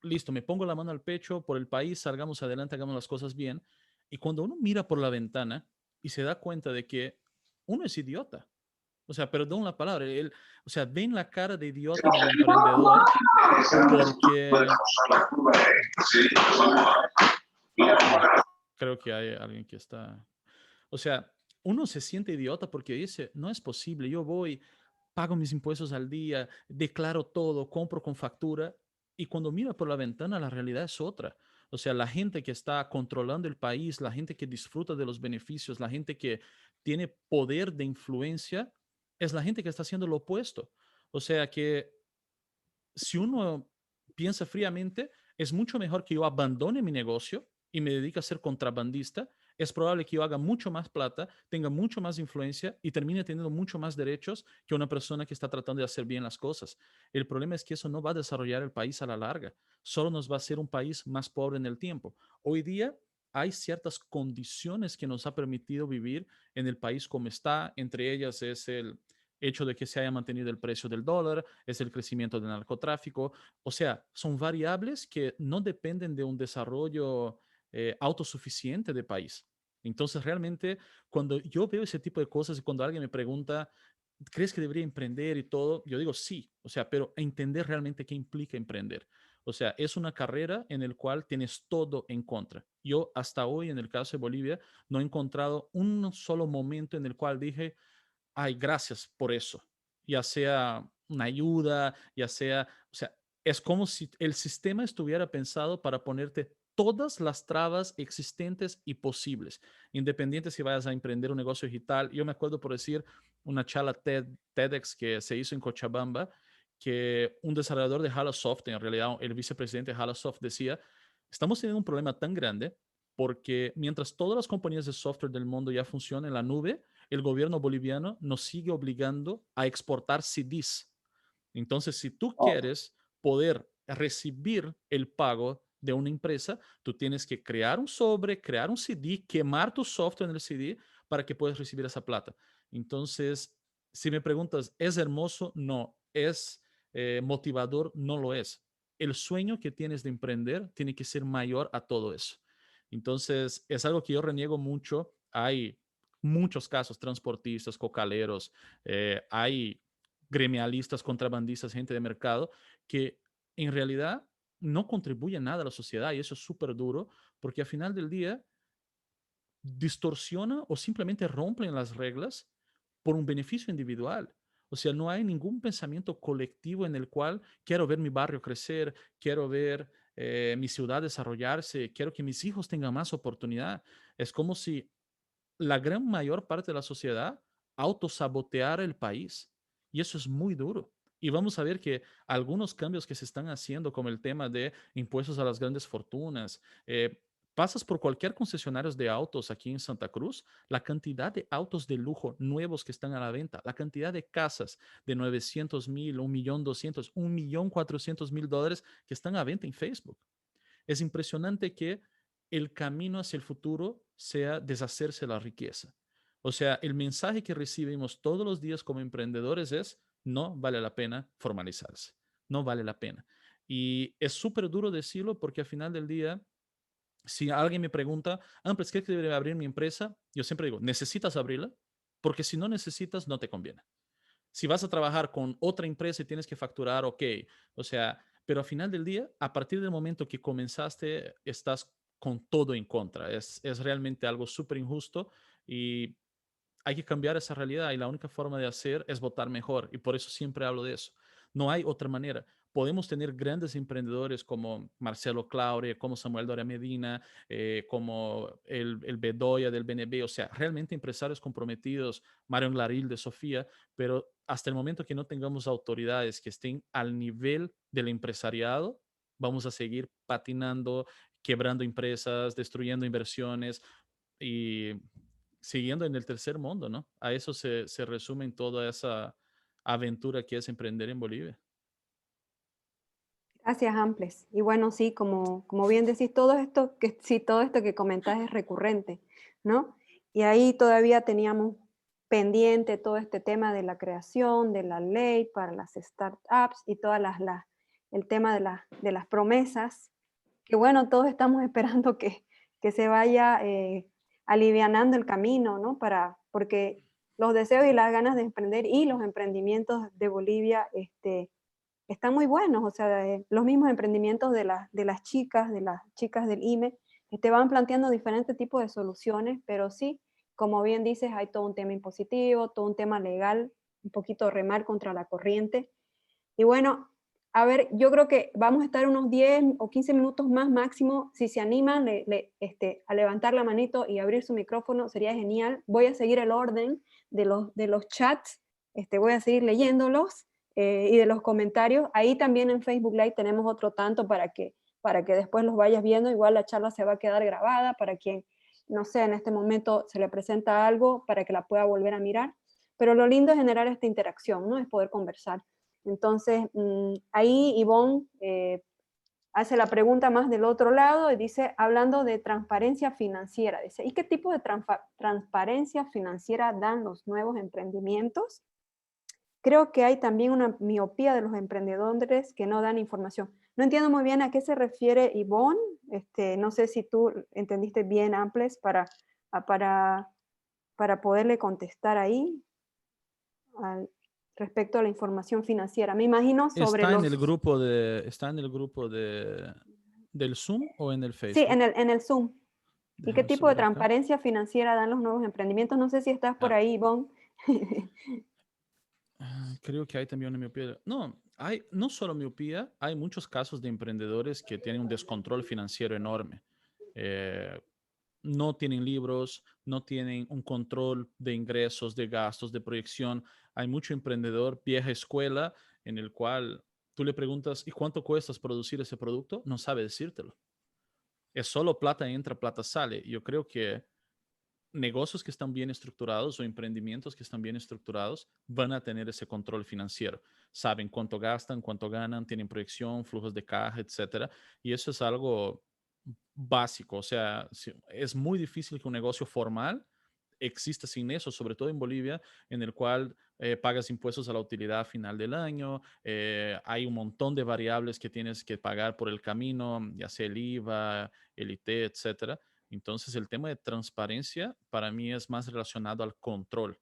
listo, me pongo la mano al pecho por el país, salgamos adelante, hagamos las cosas bien. Y cuando uno mira por la ventana y se da cuenta de que uno es idiota, o sea, perdón la palabra, o sea, ven la cara de idiota del emprendedor porque creo que hay alguien que está, o sea, uno se siente idiota porque dice, no es posible, yo voy, pago mis impuestos al día, declaro todo, compro con factura, y cuando mira por la ventana la realidad es otra. O sea, la gente que está controlando el país, la gente que disfruta de los beneficios, la gente que tiene poder de influencia, es la gente que está haciendo lo opuesto. O sea que si uno piensa fríamente, es mucho mejor que yo abandone mi negocio y me dedique a ser contrabandista. Es probable que yo haga mucho más plata, tenga mucho más influencia y termine teniendo mucho más derechos que una persona que está tratando de hacer bien las cosas. El problema es que eso no va a desarrollar el país a la larga, solo nos va a hacer un país más pobre en el tiempo. Hoy día hay ciertas condiciones que nos ha permitido vivir en el país como está, entre ellas es el hecho de que se haya mantenido el precio del dólar, es el crecimiento del narcotráfico. O sea, son variables que no dependen de un desarrollo autosuficiente de país. Entonces, realmente, cuando yo veo ese tipo de cosas y cuando alguien me pregunta, ¿crees que debería emprender y todo? Yo digo sí, o sea, pero entender realmente qué implica emprender. O sea, es una carrera en la cual tienes todo en contra. Yo hasta hoy, en el caso de Bolivia, no he encontrado un solo momento en el cual dije, ay, gracias por eso, ya sea una ayuda, ya sea, o sea, es como si el sistema estuviera pensado para ponerte todas las trabas existentes y posibles, independiente si vayas a emprender un negocio digital. Yo me acuerdo, por decir, una charla TEDx que se hizo en Cochabamba, que un desarrollador de Halosoft, en realidad el vicepresidente de Halosoft, decía, estamos teniendo un problema tan grande porque mientras todas las compañías de software del mundo ya funcionan en la nube, el gobierno boliviano nos sigue obligando a exportar CDs. Entonces, si tú Oh, quieres poder recibir el pago de una empresa, tú tienes que crear un sobre, crear un CD, quemar tu software en el CD para que puedas recibir esa plata. Entonces, si me preguntas, ¿es hermoso? No. ¿Es motivador? No lo es. El sueño que tienes de emprender tiene que ser mayor a todo eso. Entonces, es algo que yo reniego mucho. Hay muchos casos, transportistas, cocaleros, hay gremialistas, contrabandistas, gente de mercado, que en realidad no contribuyen nada a la sociedad y eso es súper duro porque al final del día distorsiona o simplemente rompen las reglas por un beneficio individual. O sea, no hay ningún pensamiento colectivo en el cual quiero ver mi barrio crecer, quiero ver mi ciudad desarrollarse, quiero que mis hijos tengan más oportunidad. Es como si la gran mayor parte de la sociedad autosaboteara el país. Y eso es muy duro. Y vamos a ver que algunos cambios que se están haciendo, como el tema de impuestos a las grandes fortunas, pasas por cualquier concesionario de autos aquí en Santa Cruz, la cantidad de autos de lujo nuevos que están a la venta, la cantidad de casas de 900,000, 1,200,000, 1,400,000 dólares que están a venta en Facebook. Es impresionante que el camino hacia el futuro sea deshacerse de la riqueza. O sea, el mensaje que recibimos todos los días como emprendedores es, no vale la pena formalizarse, no vale la pena. Y es súper duro decirlo porque al final del día, si alguien me pregunta, pues, ¿qué debería abrir mi empresa? Yo siempre digo, ¿necesitas abrirla? Porque si no necesitas, no te conviene. Si vas a trabajar con otra empresa y tienes que facturar, ok. O sea, pero al final del día, a partir del momento que comenzaste, estás con todo en contra. Es realmente algo súper injusto y hay que cambiar esa realidad y la única forma de hacer es votar mejor y por eso siempre hablo de eso. No hay otra manera. Podemos tener grandes emprendedores como Marcelo Claure, como Samuel Doria Medina, como el Bedoya del BNB, o sea, realmente empresarios comprometidos, Mario Glaril de Sofía, pero hasta el momento que no tengamos autoridades que estén al nivel del empresariado, vamos a seguir patinando, quebrando empresas, destruyendo inversiones y siguiendo en el tercer mundo, ¿no? A eso se resume en toda esa aventura que es emprender en Bolivia. Gracias, Amples. Y bueno, sí, como bien decís, todo esto que comentás es recurrente, ¿no? Y ahí todavía teníamos pendiente todo este tema de la creación de la ley para las startups y todas el tema de las promesas, que bueno, todos estamos esperando que se vaya alivianando el camino, ¿no? Porque los deseos y las ganas de emprender y los emprendimientos de Bolivia, están muy buenos, o sea, los mismos emprendimientos de las chicas del IME, te van planteando diferentes tipos de soluciones, pero sí, como bien dices, hay todo un tema impositivo, todo un tema legal, un poquito remar contra la corriente. Y bueno, a ver, yo creo que vamos a estar unos 10 o 15 minutos más máximo. Si se animan a levantar la manito y abrir su micrófono, sería genial. Voy a seguir el orden de los chats, voy a seguir leyéndolos y de los comentarios. Ahí también en Facebook Live tenemos otro tanto para que después los vayas viendo. Igual la charla se va a quedar grabada para quien, no sé, en este momento se le presenta algo para que la pueda volver a mirar. Pero lo lindo es generar esta interacción, ¿no? Es poder conversar. Entonces, ahí Ivonne hace la pregunta más del otro lado y dice, hablando de transparencia financiera, dice, ¿y qué tipo de transparencia financiera dan los nuevos emprendimientos? Creo que hay también una miopía de los emprendedores que no dan información. No entiendo muy bien a qué se refiere Ivonne. No sé si tú entendiste bien, Amples, para poderle contestar ahí respecto a la información financiera. Me imagino sobre ¿Está en los... el grupo del Zoom o en el Sí, Facebook? en el Zoom. ¿Y qué Déjame tipo de subir acá. transparencia financiera dan los nuevos emprendimientos? No sé si estás por Ah, ahí, Ivonne. creo que hay también una miopía. No, hay no solo miopía, hay muchos casos de emprendedores que tienen un descontrol financiero enorme. Eh, no tienen libros, no tienen un control de ingresos, de gastos, de proyección. Hay mucho emprendedor vieja escuela en el cual tú le preguntas, ¿y cuánto cuesta producir ese producto? No sabe decírtelo. Es solo plata entra, plata sale. Yo creo que negocios que están bien estructurados o emprendimientos que están bien estructurados van a tener ese control financiero. Saben cuánto gastan, cuánto ganan, tienen proyección, flujos de caja, etcétera. Y eso es algo básico. O sea, es muy difícil que un negocio formal exista sin eso, sobre todo en Bolivia, en el cual pagas impuestos a la utilidad a final del año, hay un montón de variables que tienes que pagar por el camino, ya sea el IVA, el IT, etcétera. Entonces, el tema de transparencia para mí es más relacionado al control.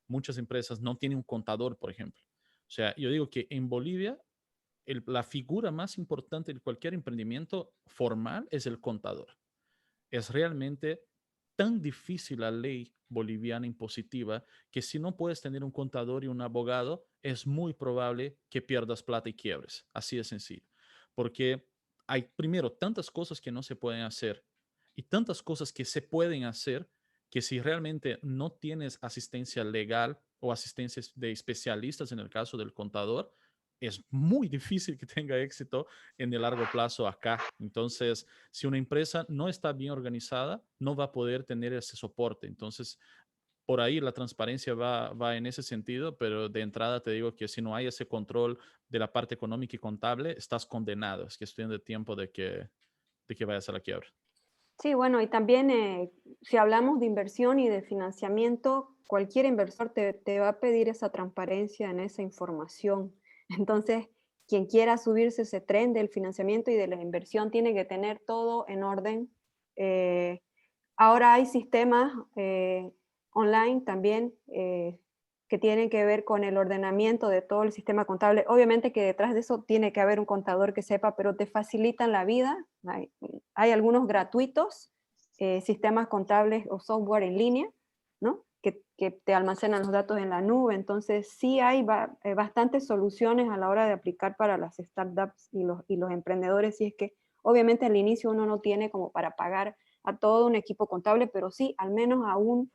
Muchas empresas no tienen un contador, por ejemplo. O sea, yo digo que en Bolivia la figura más importante de cualquier emprendimiento formal es el contador. Es realmente tan difícil la ley boliviana impositiva que si no puedes tener un contador y un abogado, es muy probable que pierdas plata y quiebres. Así de sencillo. Porque hay primero tantas cosas que no se pueden hacer y tantas cosas que se pueden hacer que si realmente no tienes asistencia legal o asistencia de especialistas en el caso del contador, es muy difícil que tenga éxito en el largo plazo acá. Entonces, si una empresa no está bien organizada, no va a poder tener ese soporte. Entonces, por ahí la transparencia va en ese sentido, pero de entrada te digo que si no hay ese control de la parte económica y contable, estás condenado. Es cuestión de tiempo de que vayas a la quiebra. Sí, bueno, y también si hablamos de inversión y de financiamiento, cualquier inversor te va a pedir esa transparencia en esa información. Entonces, quien quiera subirse ese tren del financiamiento y de la inversión tiene que tener todo en orden. Eh, Ahora hay sistemas online también que tienen que ver con el ordenamiento de todo el sistema contable. Obviamente que detrás de eso tiene que haber un contador que sepa, pero te facilitan la vida. Hay algunos gratuitos, sistemas contables o software en línea, ¿no? Que te almacenan los datos en la nube. Entonces sí hay bastantes soluciones a la hora de aplicar para las startups y los emprendedores. Y es que obviamente al inicio uno no tiene como para pagar a todo un equipo contable, pero sí al menos a un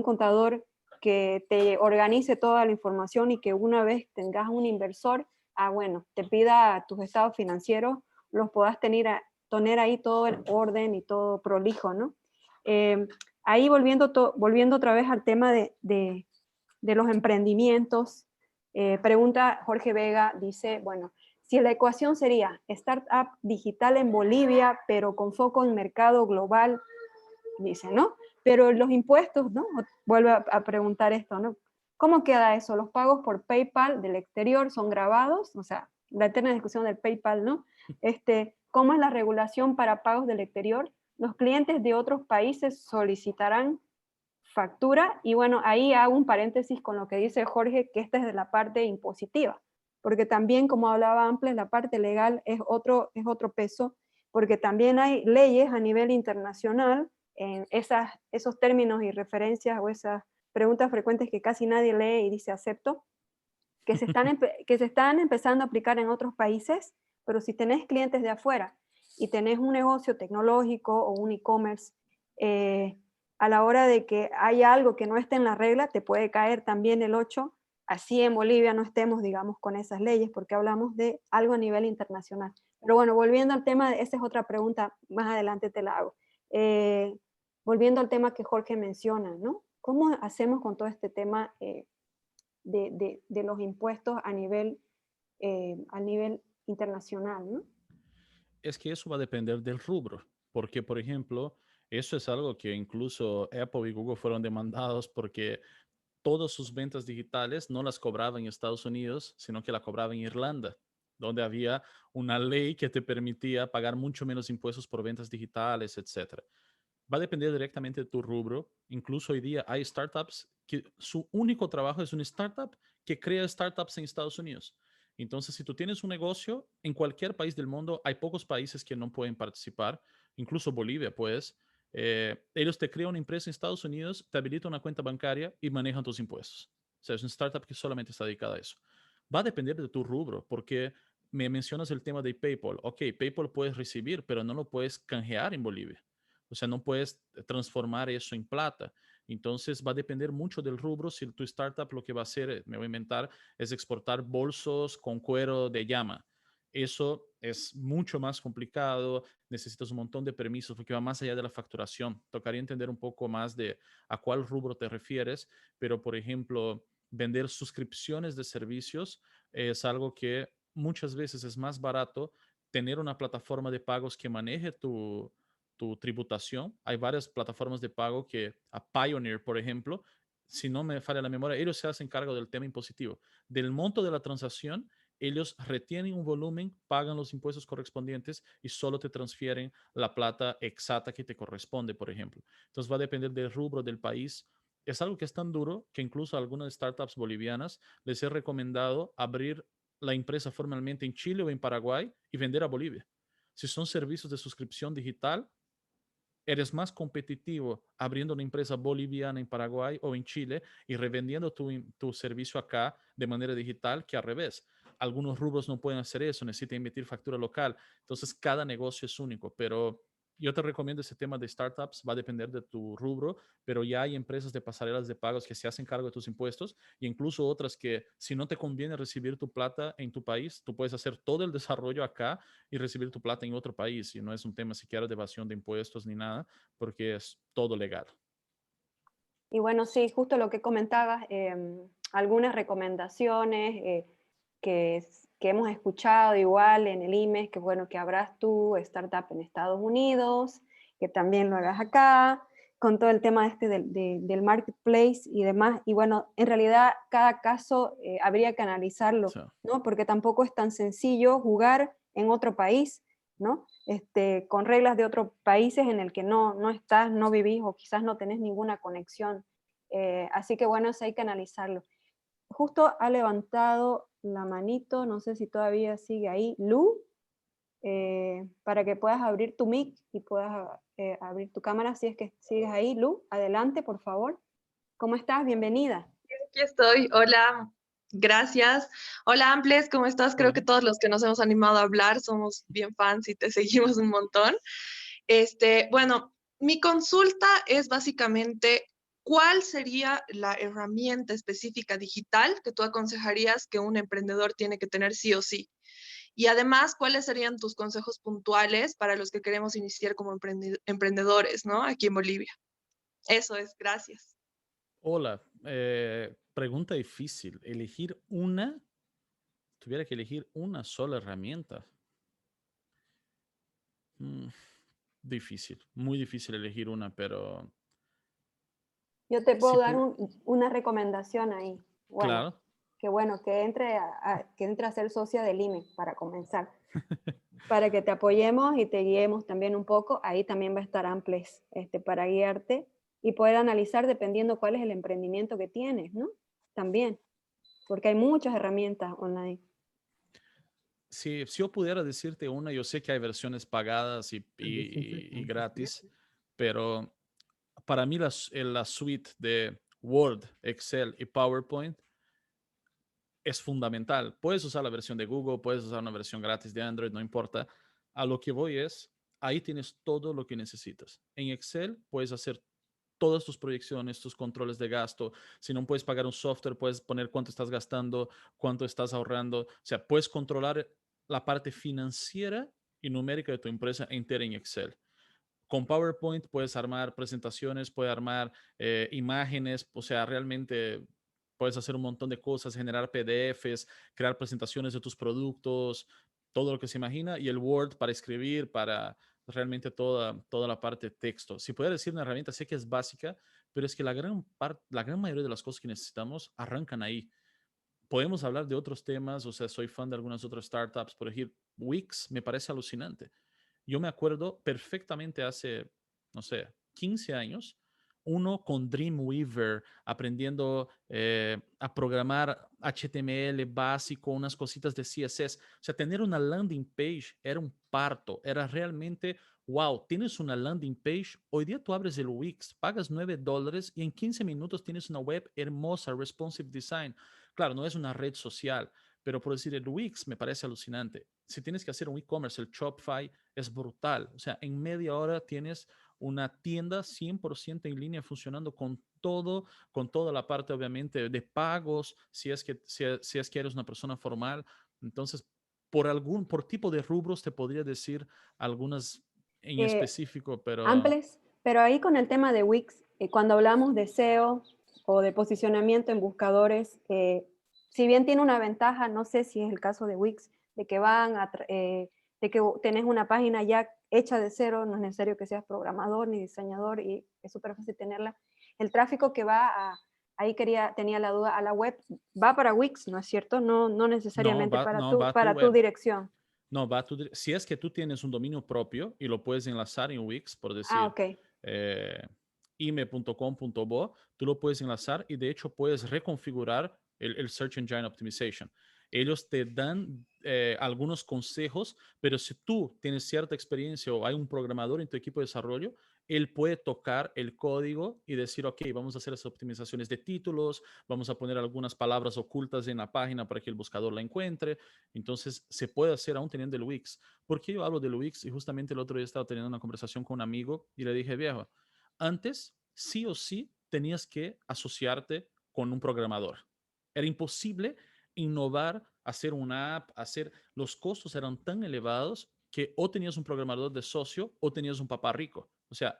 contador que te organice toda la información y que una vez tengas un inversor, bueno, te pida tus estados financieros, los puedas tener ahí todo el orden y todo prolijo, ¿no? Ahí volviendo otra vez al tema de los emprendimientos, pregunta Jorge Vega, dice, bueno, si la ecuación sería startup digital en Bolivia, pero con foco en mercado global, dice, ¿no? Pero los impuestos, ¿no? Vuelve a preguntar esto, ¿no? ¿Cómo queda eso? ¿Los pagos por PayPal del exterior son grabados? O sea, la eterna discusión del PayPal, ¿no? ¿Cómo es la regulación para pagos del exterior? ¿Los clientes de otros países solicitarán factura? Y bueno, ahí hago un paréntesis con lo que dice Jorge, que esta es de la parte impositiva, porque también, como hablaba Amples, la parte legal es otro peso, porque también hay leyes a nivel internacional en esos términos y referencias o esas preguntas frecuentes que casi nadie lee y dice acepto, que que se están empezando a aplicar en otros países, pero si tenés clientes de afuera y tenés un negocio tecnológico o un e-commerce, a la hora de que hay algo que no esté en la regla, te puede caer también el 8. Así en Bolivia no estemos, digamos, con esas leyes, porque hablamos de algo a nivel internacional. Pero bueno, volviendo al tema, esa es otra pregunta, más adelante te la hago. Volviendo al tema que Jorge menciona, ¿no? ¿Cómo hacemos con todo este tema de los impuestos a nivel internacional, ¿no? Es que eso va a depender del rubro, porque, por ejemplo, eso es algo que incluso Apple y Google fueron demandados porque todas sus ventas digitales no las cobraba en Estados Unidos, sino que la cobraba en Irlanda, donde había una ley que te permitía pagar mucho menos impuestos por ventas digitales, etcétera. Va a depender directamente de tu rubro. Incluso hoy día hay startups que su único trabajo es una startup que crea startups en Estados Unidos. Entonces, si tú tienes un negocio en cualquier país del mundo, hay pocos países que no pueden participar, incluso Bolivia, pues. Ellos te crean una empresa en Estados Unidos, te habilitan una cuenta bancaria y manejan tus impuestos. O sea, es una startup que solamente está dedicada a eso. Va a depender de tu rubro, porque me mencionas el tema de PayPal. Ok, PayPal puedes recibir, pero no lo puedes canjear en Bolivia. O sea, no puedes transformar eso en plata. Entonces va a depender mucho del rubro. Si tu startup lo que va a hacer, me voy a inventar, es exportar bolsos con cuero de llama. Eso es mucho más complicado, necesitas un montón de permisos porque va más allá de la facturación. Tocaría entender un poco más de a cuál rubro te refieres, pero por ejemplo, vender suscripciones de servicios es algo que muchas veces es más barato tener una plataforma de pagos que maneje tu tributación. Hay varias plataformas de pago que, a Pioneer, por ejemplo, si no me falla la memoria, ellos se hacen cargo del tema impositivo. Del monto de la transacción, ellos retienen un volumen, pagan los impuestos correspondientes y solo te transfieren la plata exacta que te corresponde, por ejemplo. Entonces va a depender del rubro del país. Es algo que es tan duro que incluso a algunas startups bolivianas les he recomendado abrir la empresa formalmente en Chile o en Paraguay y vender a Bolivia. Si son servicios de suscripción digital, eres más competitivo abriendo una empresa boliviana en Paraguay o en Chile y revendiendo tu servicio acá de manera digital que al revés. algunos rubros no pueden hacer eso, necesitan emitir factura local. Entonces, cada negocio es único, pero yo te recomiendo ese tema de startups, va a depender de tu rubro, pero ya hay empresas de pasarelas de pagos que se hacen cargo de tus impuestos e incluso otras que si no te conviene recibir tu plata en tu país, tú puedes hacer todo el desarrollo acá y recibir tu plata en otro país. Y no es un tema siquiera de evasión de impuestos ni nada, porque es todo legal. Y bueno, sí, justo lo que comentabas, algunas recomendaciones que hemos escuchado igual en el IMES, que bueno, que abras tu startup en Estados Unidos, que también lo hagas acá, con todo el tema del marketplace y demás. Y bueno, en realidad cada caso habría que analizarlo, Sí. ¿no? Porque tampoco es tan sencillo jugar en otro país, ¿no? Con reglas de otros países en el que no estás, no vivís o quizás no tenés ninguna conexión. Así que bueno, eso hay que analizarlo. Justo ha levantado la manito, no sé si todavía sigue ahí, Lu, para que puedas abrir tu mic y puedas abrir tu cámara, si es que sigues ahí. Lu, adelante, por favor. ¿Cómo estás? Bienvenida. Aquí estoy, hola, gracias. Hola Amples, ¿cómo estás? Creo Hola. que todos los que nos hemos animado a hablar somos bien fans y te seguimos un montón. Bueno, mi consulta es básicamente, ¿cuál sería la herramienta específica digital que tú aconsejarías que un emprendedor tiene que tener sí o sí? Y además, ¿cuáles serían tus consejos puntuales para los que queremos iniciar como emprendedores, ¿no? Aquí en Bolivia. Eso es, gracias. Hola, pregunta difícil. Tuviera que elegir una sola herramienta. Mm, Difícil, muy difícil elegir una, pero Yo te sí, puedo dar una recomendación ahí. claro. Bueno, que entre que entre a ser socia del IME para comenzar, para que te apoyemos y te guiemos también un poco. Ahí también va a estar Amples para guiarte y poder analizar dependiendo cuál es el emprendimiento que tienes, ¿no? También, porque hay muchas herramientas online. Si yo pudiera decirte una, yo sé que hay versiones pagadas y gratis, pero para mí la suite de Word, Excel y PowerPoint es fundamental. Puedes usar la versión de Google, puedes usar una versión gratis de Android, no importa. A lo que voy es, ahí tienes todo lo que necesitas. En Excel puedes hacer todas tus proyecciones, tus controles de gasto. Si no puedes pagar un software, puedes poner cuánto estás gastando, cuánto estás ahorrando. O sea, puedes controlar la parte financiera y numérica de tu empresa entera en Excel. Con PowerPoint puedes armar presentaciones, puedes armar imágenes, o sea, realmente puedes hacer un montón de cosas, generar PDFs, crear presentaciones de tus productos, todo lo que se imagina, y el Word para escribir, para realmente toda la parte de texto. Si puedo decir una herramienta, sé que es básica, pero es que la gran mayoría de las cosas que necesitamos arrancan ahí. Podemos hablar de otros temas, o sea, soy fan de algunas otras startups, por ejemplo, Wix me parece alucinante. Yo me acuerdo perfectamente hace, no sé, 15 años, uno con Dreamweaver aprendiendo a programar HTML básico, unas cositas de CSS. O sea, tener una landing page era un parto, era realmente, wow, tienes una landing page, hoy día tú abres el Wix, pagas $9 y en 15 minutos tienes una web hermosa, responsive design. Claro, no es una red social, pero por decir, el Wix me parece alucinante. Si tienes que hacer un e-commerce, el Shopify es brutal. O sea, en media hora tienes una tienda 100% en línea funcionando con toda la parte, obviamente, de pagos, si es que eres una persona formal. Entonces, por tipo de rubros te podría decir algunas en Eh, específico, pero Amples, pero ahí con el tema de Wix, cuando hablamos de SEO o de posicionamiento en buscadores, si bien tiene una ventaja, no sé si es el caso de Wix, de que de que tenés una página ya hecha de cero, no es necesario que seas programador ni diseñador y es súper fácil tenerla. El tráfico que va ahí tenía la duda, a la web, va para Wix, ¿no es cierto? No necesariamente no, va a tu para tu web. dirección. No, si es que tú tienes un dominio propio y lo puedes enlazar en Wix, por Ah, decir ok. eh, ime.com.bo, tú lo puedes enlazar y de hecho puedes reconfigurar el Search Engine Optimization. Ellos te dan algunos consejos, pero si tú tienes cierta experiencia o hay un programador en tu equipo de desarrollo, él puede tocar el código y decir, ok, vamos a hacer esas optimizaciones de títulos, vamos a poner algunas palabras ocultas en la página para que el buscador la encuentre. Entonces, se puede hacer aún teniendo el Wix. ¿Por qué yo hablo del Wix? Y justamente el otro día estaba teniendo una conversación con un amigo y le dije, viejo, antes sí o sí tenías que asociarte con un programador. Era imposible innovar, hacer una app, los costos eran tan elevados que o tenías un programador de socio o tenías un papá rico. O sea,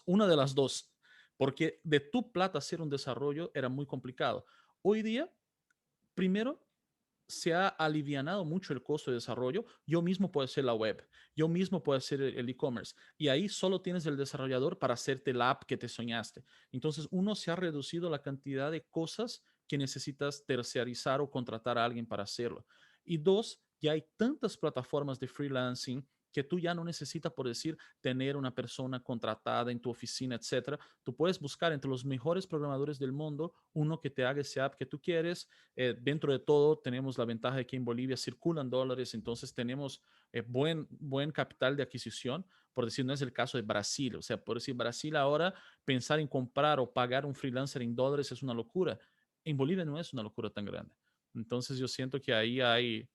una de las dos, porque de tu plata hacer un desarrollo era muy complicado. Hoy día, primero, se ha alivianado mucho el costo de desarrollo. Yo mismo puedo hacer la web, yo mismo puedo hacer el e-commerce y ahí solo tienes el desarrollador para hacerte la app que te soñaste. Entonces, uno, se ha reducido la cantidad de cosas que necesitas terciarizar o contratar a alguien para hacerlo. Y dos, ya hay tantas plataformas de freelancing que tú ya no necesitas, por decir, tener una persona contratada en tu oficina, etcétera. Tú puedes buscar entre los mejores programadores del mundo uno que te haga ese app que tú quieres. Dentro de todo, tenemos la ventaja de que en Bolivia circulan dólares, entonces tenemos buen capital de adquisición, por decir, no es el caso de Brasil. O sea, por decir, Brasil ahora, pensar en comprar o pagar un freelancer en dólares es una locura. En Bolivia no es una locura tan grande. Entonces yo siento que ahí hay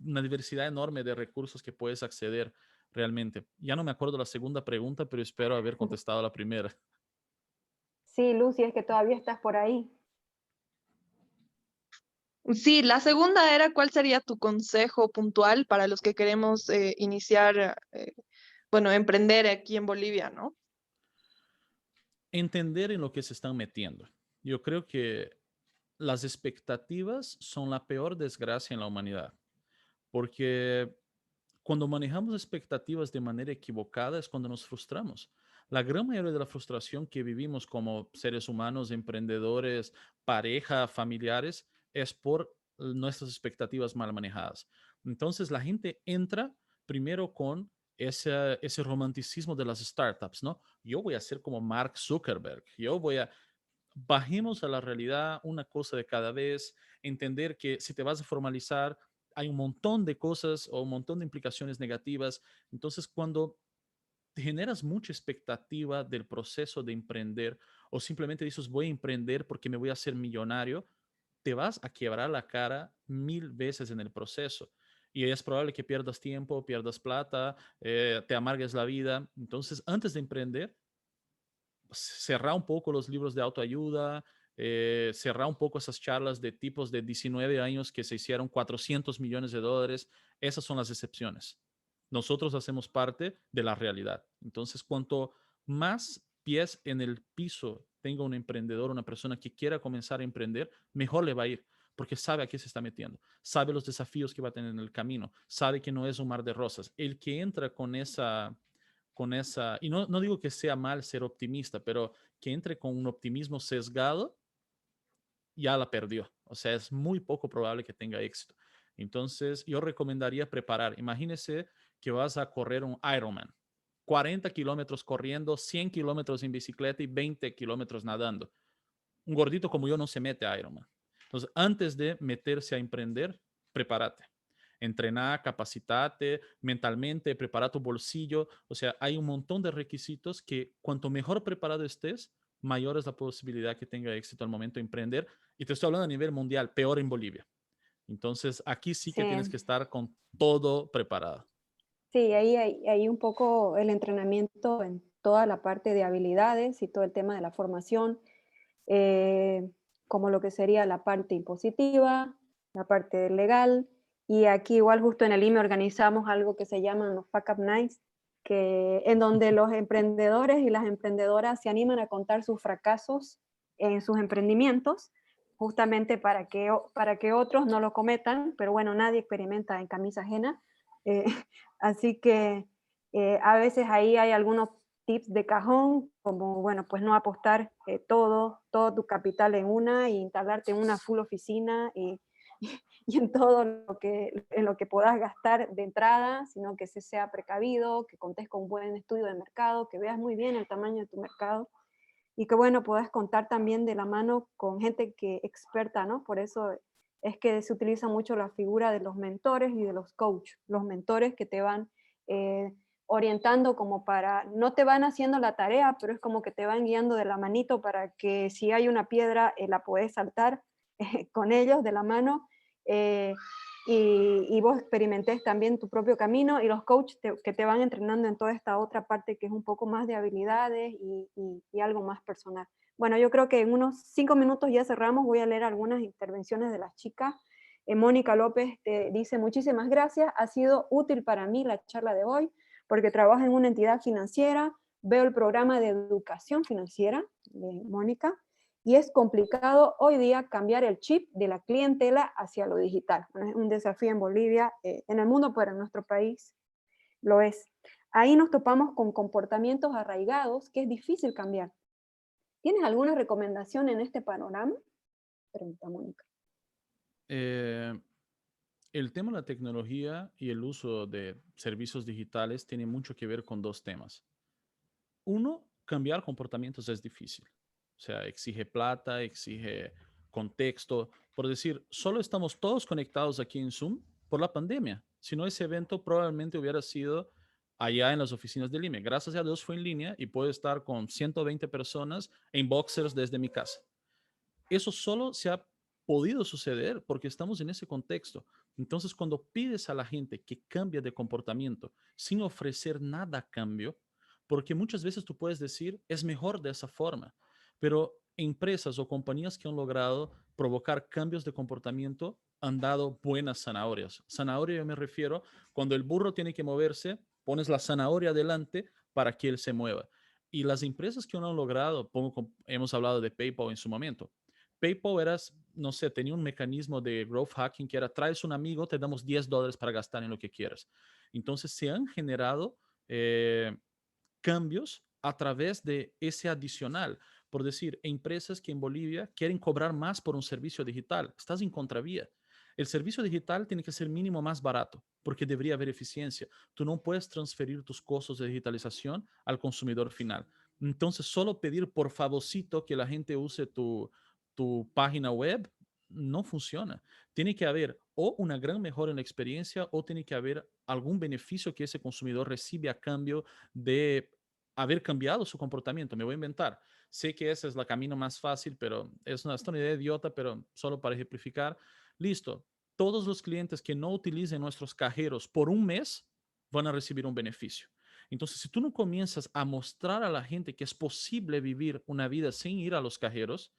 una diversidad enorme de recursos que puedes acceder realmente. Ya no me acuerdo la segunda pregunta, pero espero haber contestado la primera. Sí, Lucy, es que todavía estás por ahí. Sí, la segunda era cuál sería tu consejo puntual para los que queremos iniciar, bueno, emprender aquí en Bolivia, ¿no? Entender en lo que se están metiendo. Yo creo que las expectativas son la peor desgracia en la humanidad, porque cuando manejamos expectativas de manera equivocada es cuando nos frustramos. La gran mayoría de la frustración que vivimos como seres humanos, emprendedores, pareja, familiares, es por nuestras expectativas mal manejadas. Entonces la gente entra primero con ese romanticismo de las startups, ¿no? Yo voy a ser como Mark Zuckerberg, bajemos a la realidad una cosa de cada vez, entender que si te vas a formalizar, hay un montón de cosas o un montón de implicaciones negativas. Entonces, cuando te generas mucha expectativa del proceso de emprender o simplemente dices voy a emprender porque me voy a hacer millonario, te vas a quebrar la cara 1000 veces en el proceso. Y es probable que pierdas tiempo, pierdas plata, te amargues la vida. Entonces, antes de emprender, cerrar un poco los libros de autoayuda, cerrar un poco esas charlas de tipos de 19 años que se hicieron 400 millones de dólares. Esas son las excepciones. Nosotros hacemos parte de la realidad. Entonces, cuanto más pies en el piso tenga un emprendedor, una persona que quiera comenzar a emprender, mejor le va a ir, porque sabe a qué se está metiendo, sabe los desafíos que va a tener en el camino, sabe que no es un mar de rosas. El que entra y no digo que sea mal ser optimista, pero que entre con un optimismo sesgado, ya la perdió. O sea, es muy poco probable que tenga éxito. Entonces, yo recomendaría preparar. Imagínese que vas a correr un Ironman, 40 kilómetros corriendo, 100 kilómetros en bicicleta y 20 kilómetros nadando. Un gordito como yo no se mete a Ironman. Entonces, antes de meterse a emprender, prepárate. Entrenar, capacitate mentalmente, prepara tu bolsillo. O sea, hay un montón de requisitos que cuanto mejor preparado estés, mayor es la posibilidad que tenga éxito al momento de emprender. Y te estoy hablando a nivel mundial, peor en Bolivia. Entonces, aquí sí que tienes Sí, que estar con todo preparado. sí, ahí un poco el entrenamiento en toda la parte de habilidades y todo el tema de la formación, eh, como lo que sería la parte impositiva, la parte legal, y aquí igual justo en el IME organizamos algo que se llaman los Fuck Up Nights, en donde los emprendedores y las emprendedoras se animan a contar sus fracasos en sus emprendimientos, justamente para que otros no lo cometan, pero bueno, nadie experimenta en camisa ajena. Eh, Así que a veces ahí hay algunos tips de cajón, como, bueno, pues no apostar todo tu capital en una y instalarte en una full oficina y en todo en lo que puedas gastar de entrada, sino que se sea precavido, que contes con un buen estudio de mercado, que veas muy bien el tamaño de tu mercado y que, bueno, puedas contar también de la mano con gente que experta, ¿no? Por eso es que se utiliza mucho la figura de los mentores y de los coaches, los mentores que te van orientando como para, no te van haciendo la tarea, pero es como que te van guiando de la manito para que si hay una piedra la puedes saltar con ellos de la mano, y vos experimentes también tu propio camino, y los coaches que te van entrenando en toda esta otra parte que es un poco más de habilidades y algo más personal. Bueno, yo creo que en unos 5 minutos ya cerramos. Voy a leer algunas intervenciones de las chicas. Mónica López te dice: muchísimas gracias, ha sido útil para mí la charla de hoy, porque trabajo en una entidad financiera, veo el programa de educación financiera de Mónica, y es complicado hoy día cambiar el chip de la clientela hacia lo digital. Es un desafío en Bolivia, en el mundo, pero en nuestro país lo es. Ahí nos topamos con comportamientos arraigados que es difícil cambiar. ¿Tienes alguna recomendación en este panorama? Pregunta Mónica. El tema de la tecnología y el uso de servicios digitales tiene mucho que ver con dos temas. Uno, cambiar comportamientos es difícil. O sea, exige plata, exige contexto. Por decir, solo estamos todos conectados aquí en Zoom por la pandemia. Si no, ese evento probablemente hubiera sido allá en las oficinas del IME. Gracias a Dios fue en línea y puedo estar con 120 personas en boxers desde mi casa. Eso solo se ha podido suceder porque estamos en ese contexto. Entonces, cuando pides a la gente que cambie de comportamiento sin ofrecer nada a cambio, porque muchas veces tú puedes decir, es mejor de esa forma, pero empresas o compañías que han logrado provocar cambios de comportamiento han dado buenas zanahorias. Zanahoria yo me refiero, cuando el burro tiene que moverse, pones la zanahoria adelante para que él se mueva. Y las empresas que han logrado, hemos hablado de PayPal en su momento. PayPal era, no sé, tenía un mecanismo de growth hacking que era: traes un amigo, te damos $10 para gastar en lo que quieras. Entonces se han generado cambios a través de ese adicional. Por decir, empresas que en Bolivia quieren cobrar más por un servicio digital. Estás en contravía. El servicio digital tiene que ser mínimo más barato porque debería haber eficiencia. Tú no puedes transferir tus costos de digitalización al consumidor final. Entonces, solo pedir por favorcito que la gente use tu página web no funciona. Tiene que haber o una gran mejora en la experiencia o tiene que haber algún beneficio que ese consumidor recibe a cambio de haber cambiado su comportamiento. Me voy a inventar. Sé que ese es el camino más fácil, pero es una idea idiota, pero solo para ejemplificar. Listo. Todos los clientes que no utilicen nuestros cajeros por un mes van a recibir un beneficio. Entonces, si tú no comienzas a mostrar a la gente que es posible vivir una vida sin ir a los cajeros,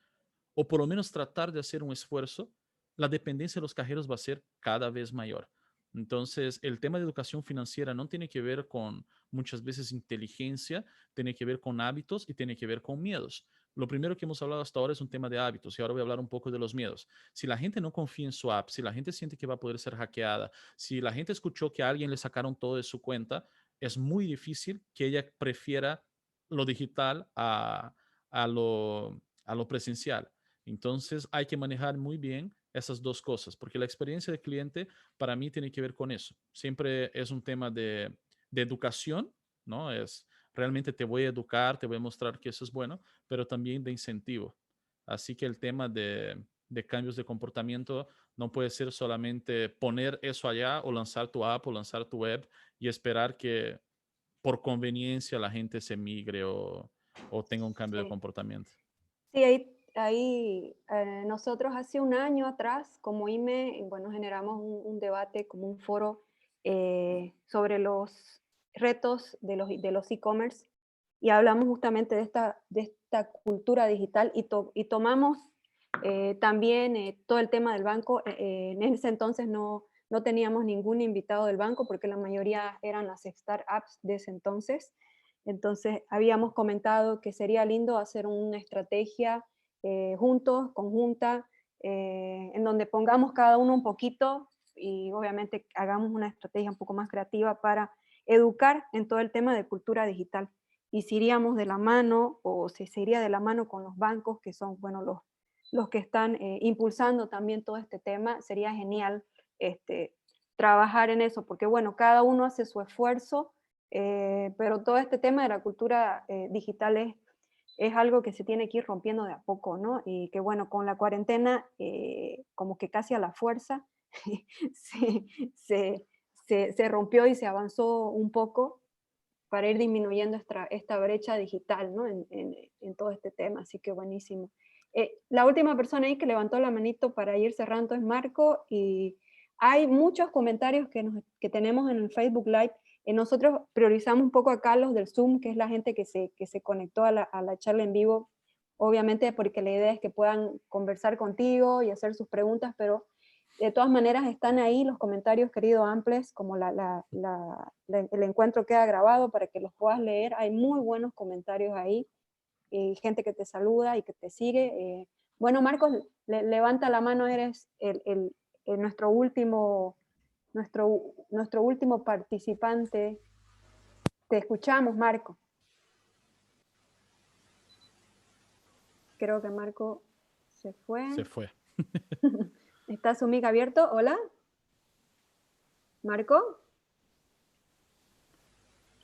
o por lo menos tratar de hacer un esfuerzo, la dependencia de los cajeros va a ser cada vez mayor. Entonces, el tema de educación financiera no tiene que ver con muchas veces inteligencia, tiene que ver con hábitos y tiene que ver con miedos. Lo primero que hemos hablado hasta ahora es un tema de hábitos y ahora voy a hablar un poco de los miedos. Si la gente no confía en su app, si la gente siente que va a poder ser hackeada, si la gente escuchó que a alguien le sacaron todo de su cuenta, es muy difícil que ella prefiera lo digital a lo presencial. Entonces hay que manejar muy bien esas dos cosas, porque la experiencia del cliente para mí tiene que ver con eso. Siempre es un tema de educación, ¿no? Es realmente te voy a educar, te voy a mostrar que eso es bueno, pero también de incentivo. Así que el tema de cambios de comportamiento no puede ser solamente poner eso allá o lanzar tu app o lanzar tu web y esperar que por conveniencia la gente se migre o tenga un cambio de Sí. comportamiento. Sí, ahí nosotros hace un año atrás, como IME, bueno, generamos un debate, como un foro sobre los retos de los e-commerce, y hablamos justamente de esta cultura digital y tomamos también todo el tema del banco. En ese entonces no teníamos ningún invitado del banco porque la mayoría eran las startups de ese entonces. Entonces habíamos comentado que sería lindo hacer una estrategia juntos, conjunta, en donde pongamos cada uno un poquito y obviamente hagamos una estrategia un poco más creativa para educar en todo el tema de cultura digital. Y si iríamos de la mano o si se iría de la mano con los bancos, que son bueno, los que están impulsando también todo este tema, sería genial trabajar en eso, porque bueno, cada uno hace su esfuerzo, pero todo este tema de la cultura digital es algo que se tiene que ir rompiendo de a poco, ¿no? Y que bueno, con la cuarentena, como que casi a la fuerza, se rompió y se avanzó un poco, para ir disminuyendo esta brecha digital, ¿no? En todo este tema, así que buenísimo. La última persona ahí que levantó la manito para ir cerrando es Marco, y hay muchos comentarios que tenemos en el Facebook Live. Nosotros priorizamos un poco acá los del Zoom, que es la gente que se conectó a la charla en vivo, obviamente porque la idea es que puedan conversar contigo y hacer sus preguntas, pero de todas maneras están ahí los comentarios, querido Amples, como el encuentro queda grabado para que los puedas leer. Hay muy buenos comentarios ahí, gente que te saluda y que te sigue. Bueno, Marcos, levanta la mano, eres nuestro último participante. Te escuchamos, Marco. Creo que Marco se fue. Se fue. ¿Está su mic abierto? Hola. ¿Marco?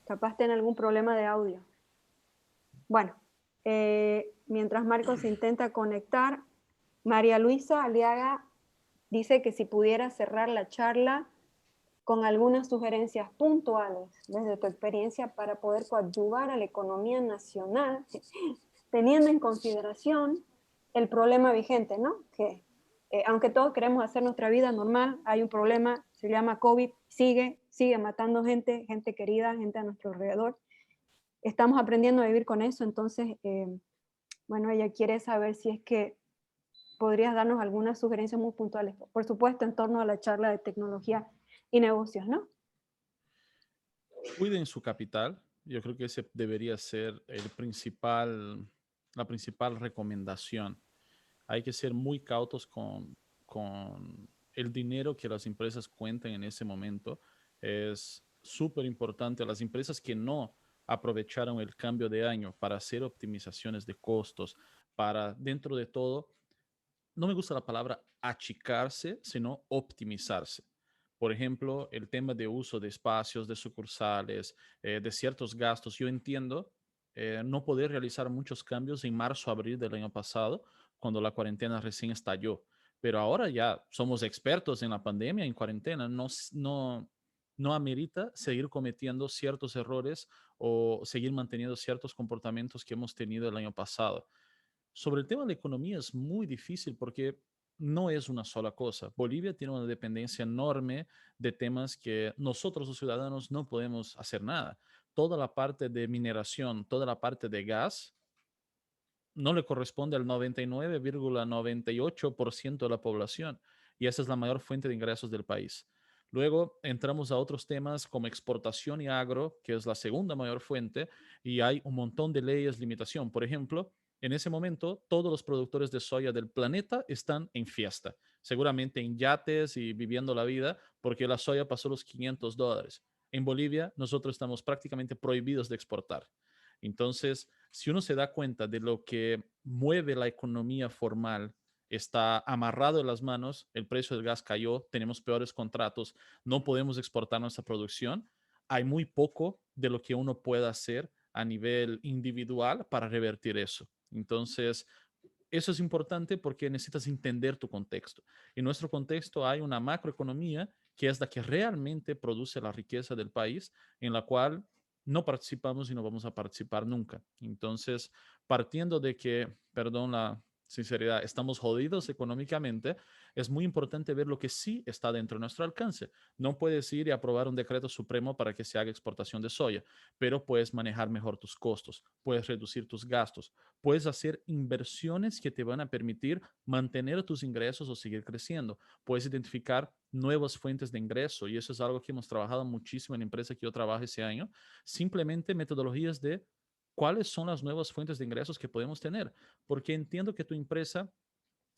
Capaz tiene algún problema de audio. Bueno, mientras Marco se intenta conectar, María Luisa Aliaga dice que si pudiera cerrar la charla con algunas sugerencias puntuales desde tu experiencia para poder coadyuvar a la economía nacional, teniendo en consideración el problema vigente, ¿no? Que aunque todos queremos hacer nuestra vida normal, hay un problema, se llama COVID, sigue matando gente querida, gente a nuestro alrededor. Estamos aprendiendo a vivir con eso, entonces, bueno, ella quiere saber si es que podrías darnos algunas sugerencias muy puntuales, por supuesto, en torno a la charla de tecnología y negocios, ¿no? Cuiden su capital. Yo creo que ese debería ser la principal recomendación. Hay que ser muy cautos con el dinero que las empresas cuentan en ese momento. Es súper importante. Las empresas que no aprovecharon el cambio de año para hacer optimizaciones de costos, para dentro de todo, no me gusta la palabra achicarse, sino optimizarse. Por ejemplo, el tema de uso de espacios, de sucursales, de ciertos gastos. Yo entiendo no poder realizar muchos cambios en marzo, abril del año pasado, cuando la cuarentena recién estalló. Pero ahora ya somos expertos en la pandemia, en cuarentena. No amerita seguir cometiendo ciertos errores o seguir manteniendo ciertos comportamientos que hemos tenido el año pasado. Sobre el tema de la economía es muy difícil porque no es una sola cosa. Bolivia tiene una dependencia enorme de temas que nosotros los ciudadanos no podemos hacer nada. Toda la parte de mineración, toda la parte de gas, no le corresponde al 99,98% de la población y esa es la mayor fuente de ingresos del país. Luego entramos a otros temas como exportación y agro, que es la segunda mayor fuente, y hay un montón de leyes de limitación. Por ejemplo, en ese momento todos los productores de soya del planeta están en fiesta, seguramente en yates y viviendo la vida, porque la soya pasó los $500. En Bolivia nosotros estamos prácticamente prohibidos de exportar. Entonces, si uno se da cuenta de lo que mueve la economía formal, está amarrado en las manos, el precio del gas cayó, tenemos peores contratos, no podemos exportar nuestra producción, hay muy poco de lo que uno pueda hacer a nivel individual para revertir eso. Entonces, eso es importante porque necesitas entender tu contexto. En nuestro contexto hay una macroeconomía que es la que realmente produce la riqueza del país, en la cual no participamos y no vamos a participar nunca. Entonces, partiendo de que, perdón la sinceridad, estamos jodidos económicamente, es muy importante ver lo que sí está dentro de nuestro alcance. No puedes ir y aprobar un decreto supremo para que se haga exportación de soya, pero puedes manejar mejor tus costos, puedes reducir tus gastos, puedes hacer inversiones que te van a permitir mantener tus ingresos o seguir creciendo. Puedes identificar nuevas fuentes de ingreso y eso es algo que hemos trabajado muchísimo en la empresa que yo trabajo ese año. Simplemente metodologías de cuáles son las nuevas fuentes de ingresos que podemos tener, porque entiendo que tu empresa,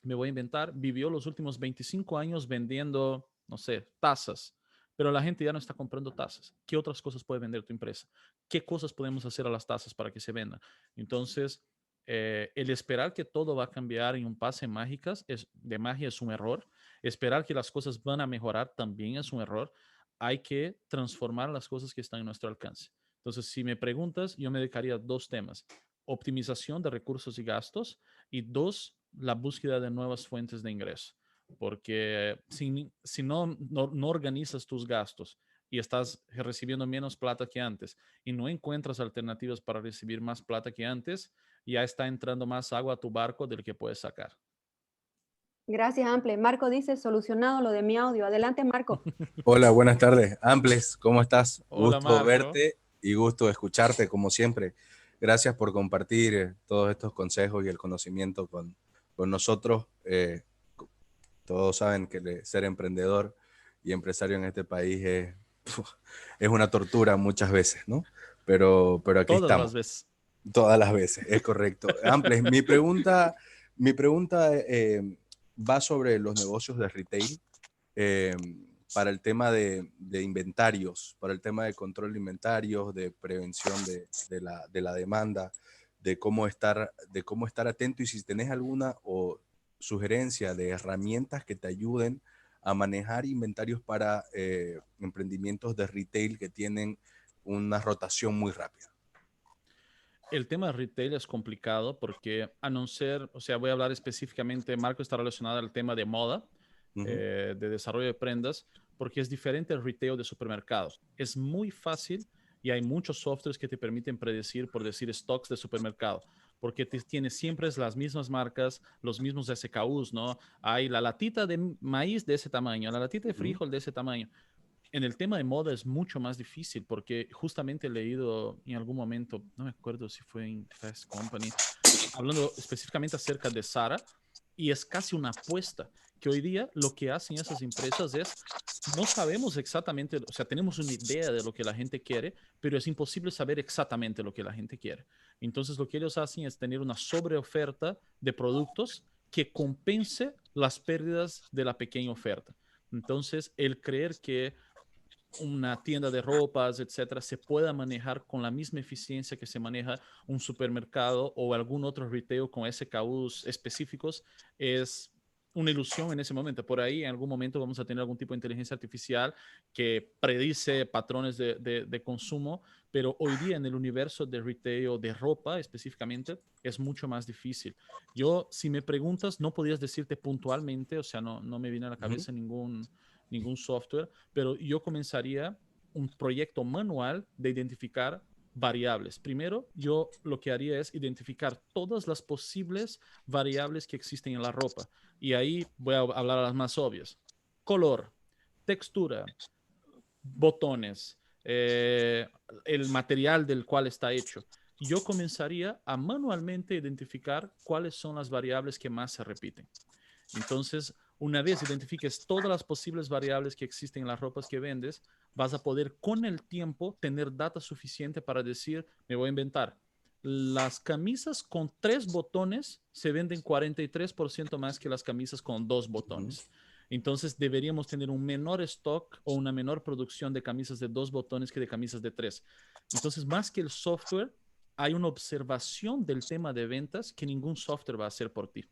me voy a inventar, vivió los últimos 25 años vendiendo, no sé, tazas, pero la gente ya no está comprando tazas. ¿Qué otras cosas puede vender tu empresa? ¿Qué cosas podemos hacer a las tazas para que se vendan? Entonces, el esperar que todo va a cambiar en un pase de magia es un error. Esperar que las cosas van a mejorar también es un error. Hay que transformar las cosas que están en nuestro alcance. Entonces, si me preguntas, yo me dedicaría a dos temas: optimización de recursos y gastos, y dos, la búsqueda de nuevas fuentes de ingreso. Porque si no organizas tus gastos y estás recibiendo menos plata que antes y no encuentras alternativas para recibir más plata que antes, ya está entrando más agua a tu barco del que puedes sacar. Gracias, Ample. Marco dice, solucionado lo de mi audio. Adelante, Marco. Hola, buenas tardes. Amples, ¿cómo estás? Hola, Gusto Marco. verte y gusto escucharte como siempre. Gracias por compartir todos estos consejos y el conocimiento con nosotros. Todos saben que ser emprendedor y empresario en este país es una tortura muchas veces, ¿no? Pero aquí Todas estamos. las veces. Todas las veces, es correcto. Amples, mi pregunta va sobre los negocios de retail. Para el tema de inventarios, para el tema de control de inventarios, de prevención de la demanda, de cómo estar atento, y si tenés alguna sugerencia de herramientas que te ayuden a manejar inventarios para emprendimientos de retail que tienen una rotación muy rápida. El tema de retail es complicado porque a no ser, o sea, voy a hablar específicamente, Marco está relacionado al tema de moda, de desarrollo de prendas, porque es diferente el retail de supermercados. Es muy fácil y hay muchos softwares que te permiten predecir, por decir, stocks de supermercado, porque tienes siempre las mismas marcas, los mismos SKUs, ¿no? Hay la latita de maíz de ese tamaño, la latita de frijol de ese tamaño. En el tema de moda es mucho más difícil porque justamente he leído en algún momento, no me acuerdo si fue en Fast Company, hablando específicamente acerca de Zara, y es casi una apuesta que hoy día lo que hacen esas empresas es, no sabemos exactamente, o sea, tenemos una idea de lo que la gente quiere, pero es imposible saber exactamente lo que la gente quiere. Entonces lo que ellos hacen es tener una sobreoferta de productos que compense las pérdidas de la pequeña oferta. Entonces, el creer que una tienda de ropas, etcétera, se pueda manejar con la misma eficiencia que se maneja un supermercado o algún otro retail con SKUs específicos es una ilusión en ese momento. Por ahí en algún momento vamos a tener algún tipo de inteligencia artificial que predice patrones de consumo, pero hoy día en el universo de retail de ropa específicamente es mucho más difícil. Yo, si me preguntas, no podrías decirte puntualmente, o sea, no me viene a la cabeza ningún software, pero yo comenzaría un proyecto manual de identificar variables. Primero, yo lo que haría es identificar todas las posibles variables que existen en la ropa. Y ahí voy a hablar a las más obvias. Color, textura, botones, el material del cual está hecho. Yo comenzaría a manualmente identificar cuáles son las variables que más se repiten. Entonces, una vez identifiques todas las posibles variables que existen en las ropas que vendes, vas a poder con el tiempo tener data suficiente para decir, me voy a inventar, las camisas con 3 botones se venden 43% más que las camisas con 2 botones. Entonces deberíamos tener un menor stock o una menor producción de camisas de 2 botones que de camisas de 3. Entonces, más que el software, hay una observación del tema de ventas que ningún software va a hacer por ti.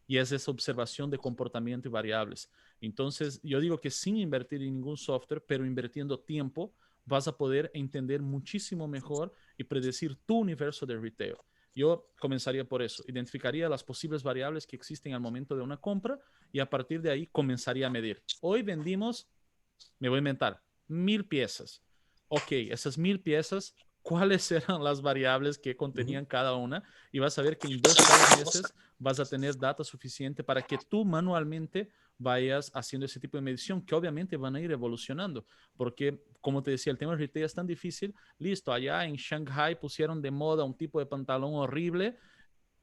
Y es esa observación de comportamiento y variables. Entonces, yo digo que sin invertir en ningún software, pero invirtiendo tiempo, vas a poder entender muchísimo mejor y predecir tu universo de retail. Yo comenzaría por eso, identificaría las posibles variables que existen al momento de una compra y a partir de ahí comenzaría a medir. Hoy vendimos, me voy a inventar, 1000 piezas. Ok, esas 1000 piezas, ¿cuáles eran las variables que contenían cada una? Y vas a ver que en 2 o 3 meses vas a tener data suficiente para que tú manualmente vayas haciendo ese tipo de medición, que obviamente van a ir evolucionando, porque como te decía, el tema de retail es tan difícil. Listo, allá en Shanghai pusieron de moda un tipo de pantalón horrible.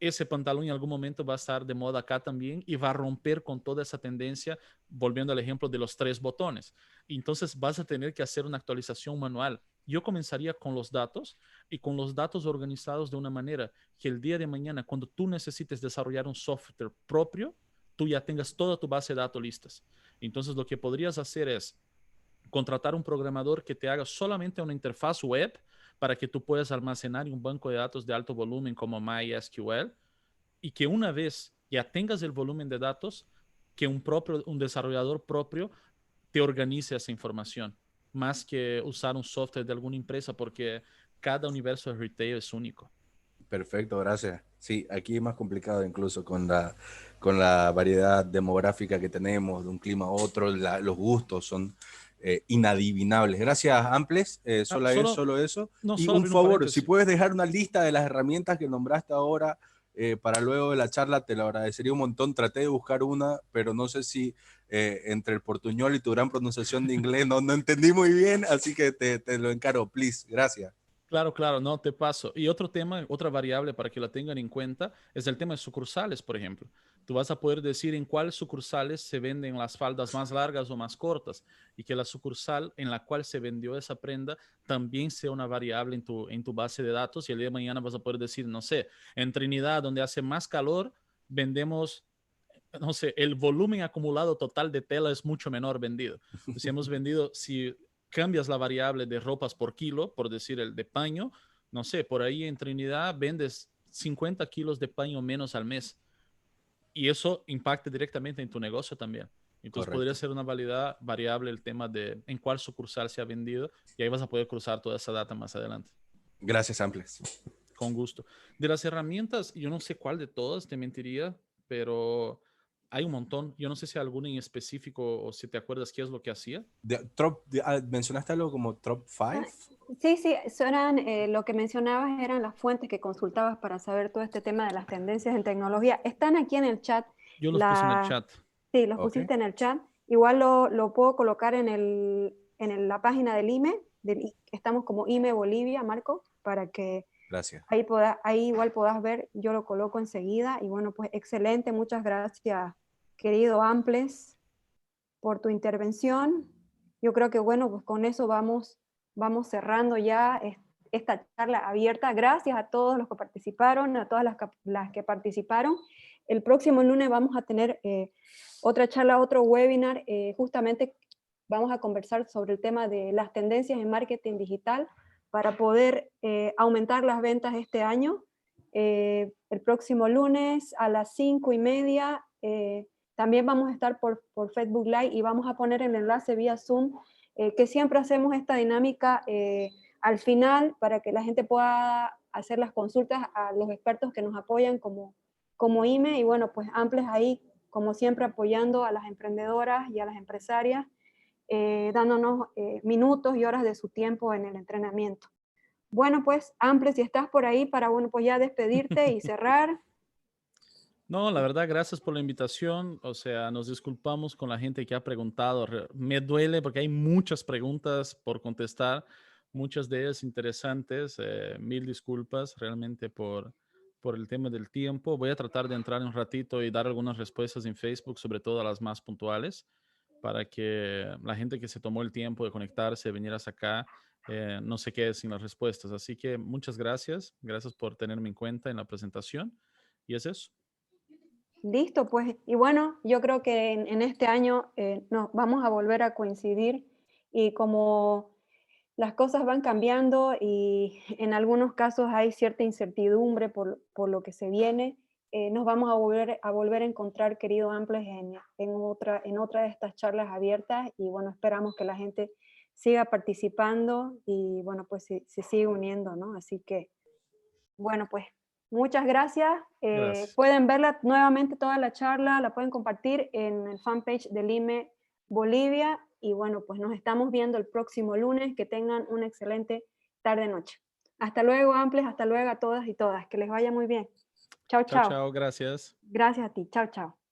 Ese pantalón en algún momento va a estar de moda acá también y va a romper con toda esa tendencia, volviendo al ejemplo de los 3 botones. Entonces vas a tener que hacer una actualización manual. Yo comenzaría con los datos y con los datos organizados de una manera que el día de mañana, cuando tú necesites desarrollar un software propio, tú ya tengas toda tu base de datos listas. Entonces lo que podrías hacer es contratar un programador que te haga solamente una interfaz web para que tú puedas almacenar en un banco de datos de alto volumen como MySQL y que una vez ya tengas el volumen de datos, que un desarrollador propio te organice esa información, más que usar un software de alguna empresa, porque cada universo de retail es único. Perfecto, gracias. Sí, aquí es más complicado incluso con la variedad demográfica que tenemos de un clima a otro, los gustos son inadivinables. Gracias, Amples. Solo eso. No, Y solo un abrir favor, paréntesis. si puedes dejar una lista de las herramientas que nombraste ahora para luego de la charla, te lo agradecería un montón. Traté de buscar una, pero no sé si entre el portuñol y tu gran pronunciación de inglés no entendí muy bien, así que te lo encargo, please. Gracias. Claro, no, te paso. Y otro tema, otra variable para que la tengan en cuenta es el tema de sucursales, por ejemplo. Tú vas a poder decir en cuáles sucursales se venden las faldas más largas o más cortas y que la sucursal en la cual se vendió esa prenda también sea una variable en tu base de datos y el día de mañana vas a poder decir, no sé, en Trinidad, donde hace más calor, vendemos, no sé, el volumen acumulado total de tela es mucho menor vendido. Si hemos vendido, si cambias la variable de ropas por kilo, por decir el de paño, no sé, por ahí en Trinidad vendes 50 kilos de paño menos al mes y eso impacta directamente en tu negocio también. Entonces podría Correcto. ser una variable el tema de en cuál sucursal se ha vendido y ahí vas a poder cruzar toda esa data más adelante. Gracias, Amples. Con gusto. De las herramientas, yo no sé cuál de todas, te mentiría, pero hay un montón. Yo no sé si alguna en específico o si te acuerdas qué es lo que hacía. ¿Mencionaste algo como top 5? Sí, eso eran, lo que mencionabas eran las fuentes que consultabas para saber todo este tema de las tendencias en tecnología. Están aquí en el chat. Yo los puse en el chat. Sí, los Ok. pusiste en el chat. Igual lo puedo colocar en la página del IME. Estamos como IME Bolivia, Marco, para que Gracias. ahí igual puedas ver. Yo lo coloco enseguida. Y bueno, pues excelente. Muchas gracias, querido Amples, por tu intervención. Yo creo que bueno, pues con eso vamos cerrando ya esta charla abierta. Gracias a todos los que participaron, a todas las que participaron. El próximo lunes vamos a tener otra charla, otro webinar. Justamente vamos a conversar sobre el tema de las tendencias en marketing digital para poder aumentar las ventas este año. El próximo lunes a las 5:30 también vamos a estar por Facebook Live y vamos a poner el enlace vía Zoom, que siempre hacemos esta dinámica al final para que la gente pueda hacer las consultas a los expertos que nos apoyan como IME. Y bueno, pues Amples ahí, como siempre, apoyando a las emprendedoras y a las empresarias, dándonos minutos y horas de su tiempo en el entrenamiento. Bueno, pues Amples, si estás por ahí para, bueno, pues ya despedirte y cerrar. No, la verdad, gracias por la invitación. O sea, nos disculpamos con la gente que ha preguntado. Me duele porque hay muchas preguntas por contestar, muchas de ellas interesantes. Mil disculpas realmente por el tema del tiempo. Voy a tratar de entrar un ratito y dar algunas respuestas en Facebook, sobre todo a las más puntuales, para que la gente que se tomó el tiempo de conectarse, de venir hasta acá, no se quede sin las respuestas. Así que muchas gracias. Gracias por tenerme en cuenta en la presentación. Y es eso. Listo, pues, y bueno, yo creo que en este año nos vamos a volver a coincidir y como las cosas van cambiando y en algunos casos hay cierta incertidumbre por lo que se viene, nos vamos a volver a encontrar, querido Amples, en otra de estas charlas abiertas y bueno, esperamos que la gente siga participando y bueno, pues se sigue uniendo, ¿no? Así que, bueno, pues muchas gracias. Gracias. Pueden verla nuevamente toda la charla, la pueden compartir en el fanpage del IME Bolivia. Y bueno, pues nos estamos viendo el próximo lunes. Que tengan una excelente tarde-noche. Hasta luego, Amples. Hasta luego a todas y todas. Que les vaya muy bien. Chao, Chao, chao. chao. Gracias. Gracias a ti. Chao, chao.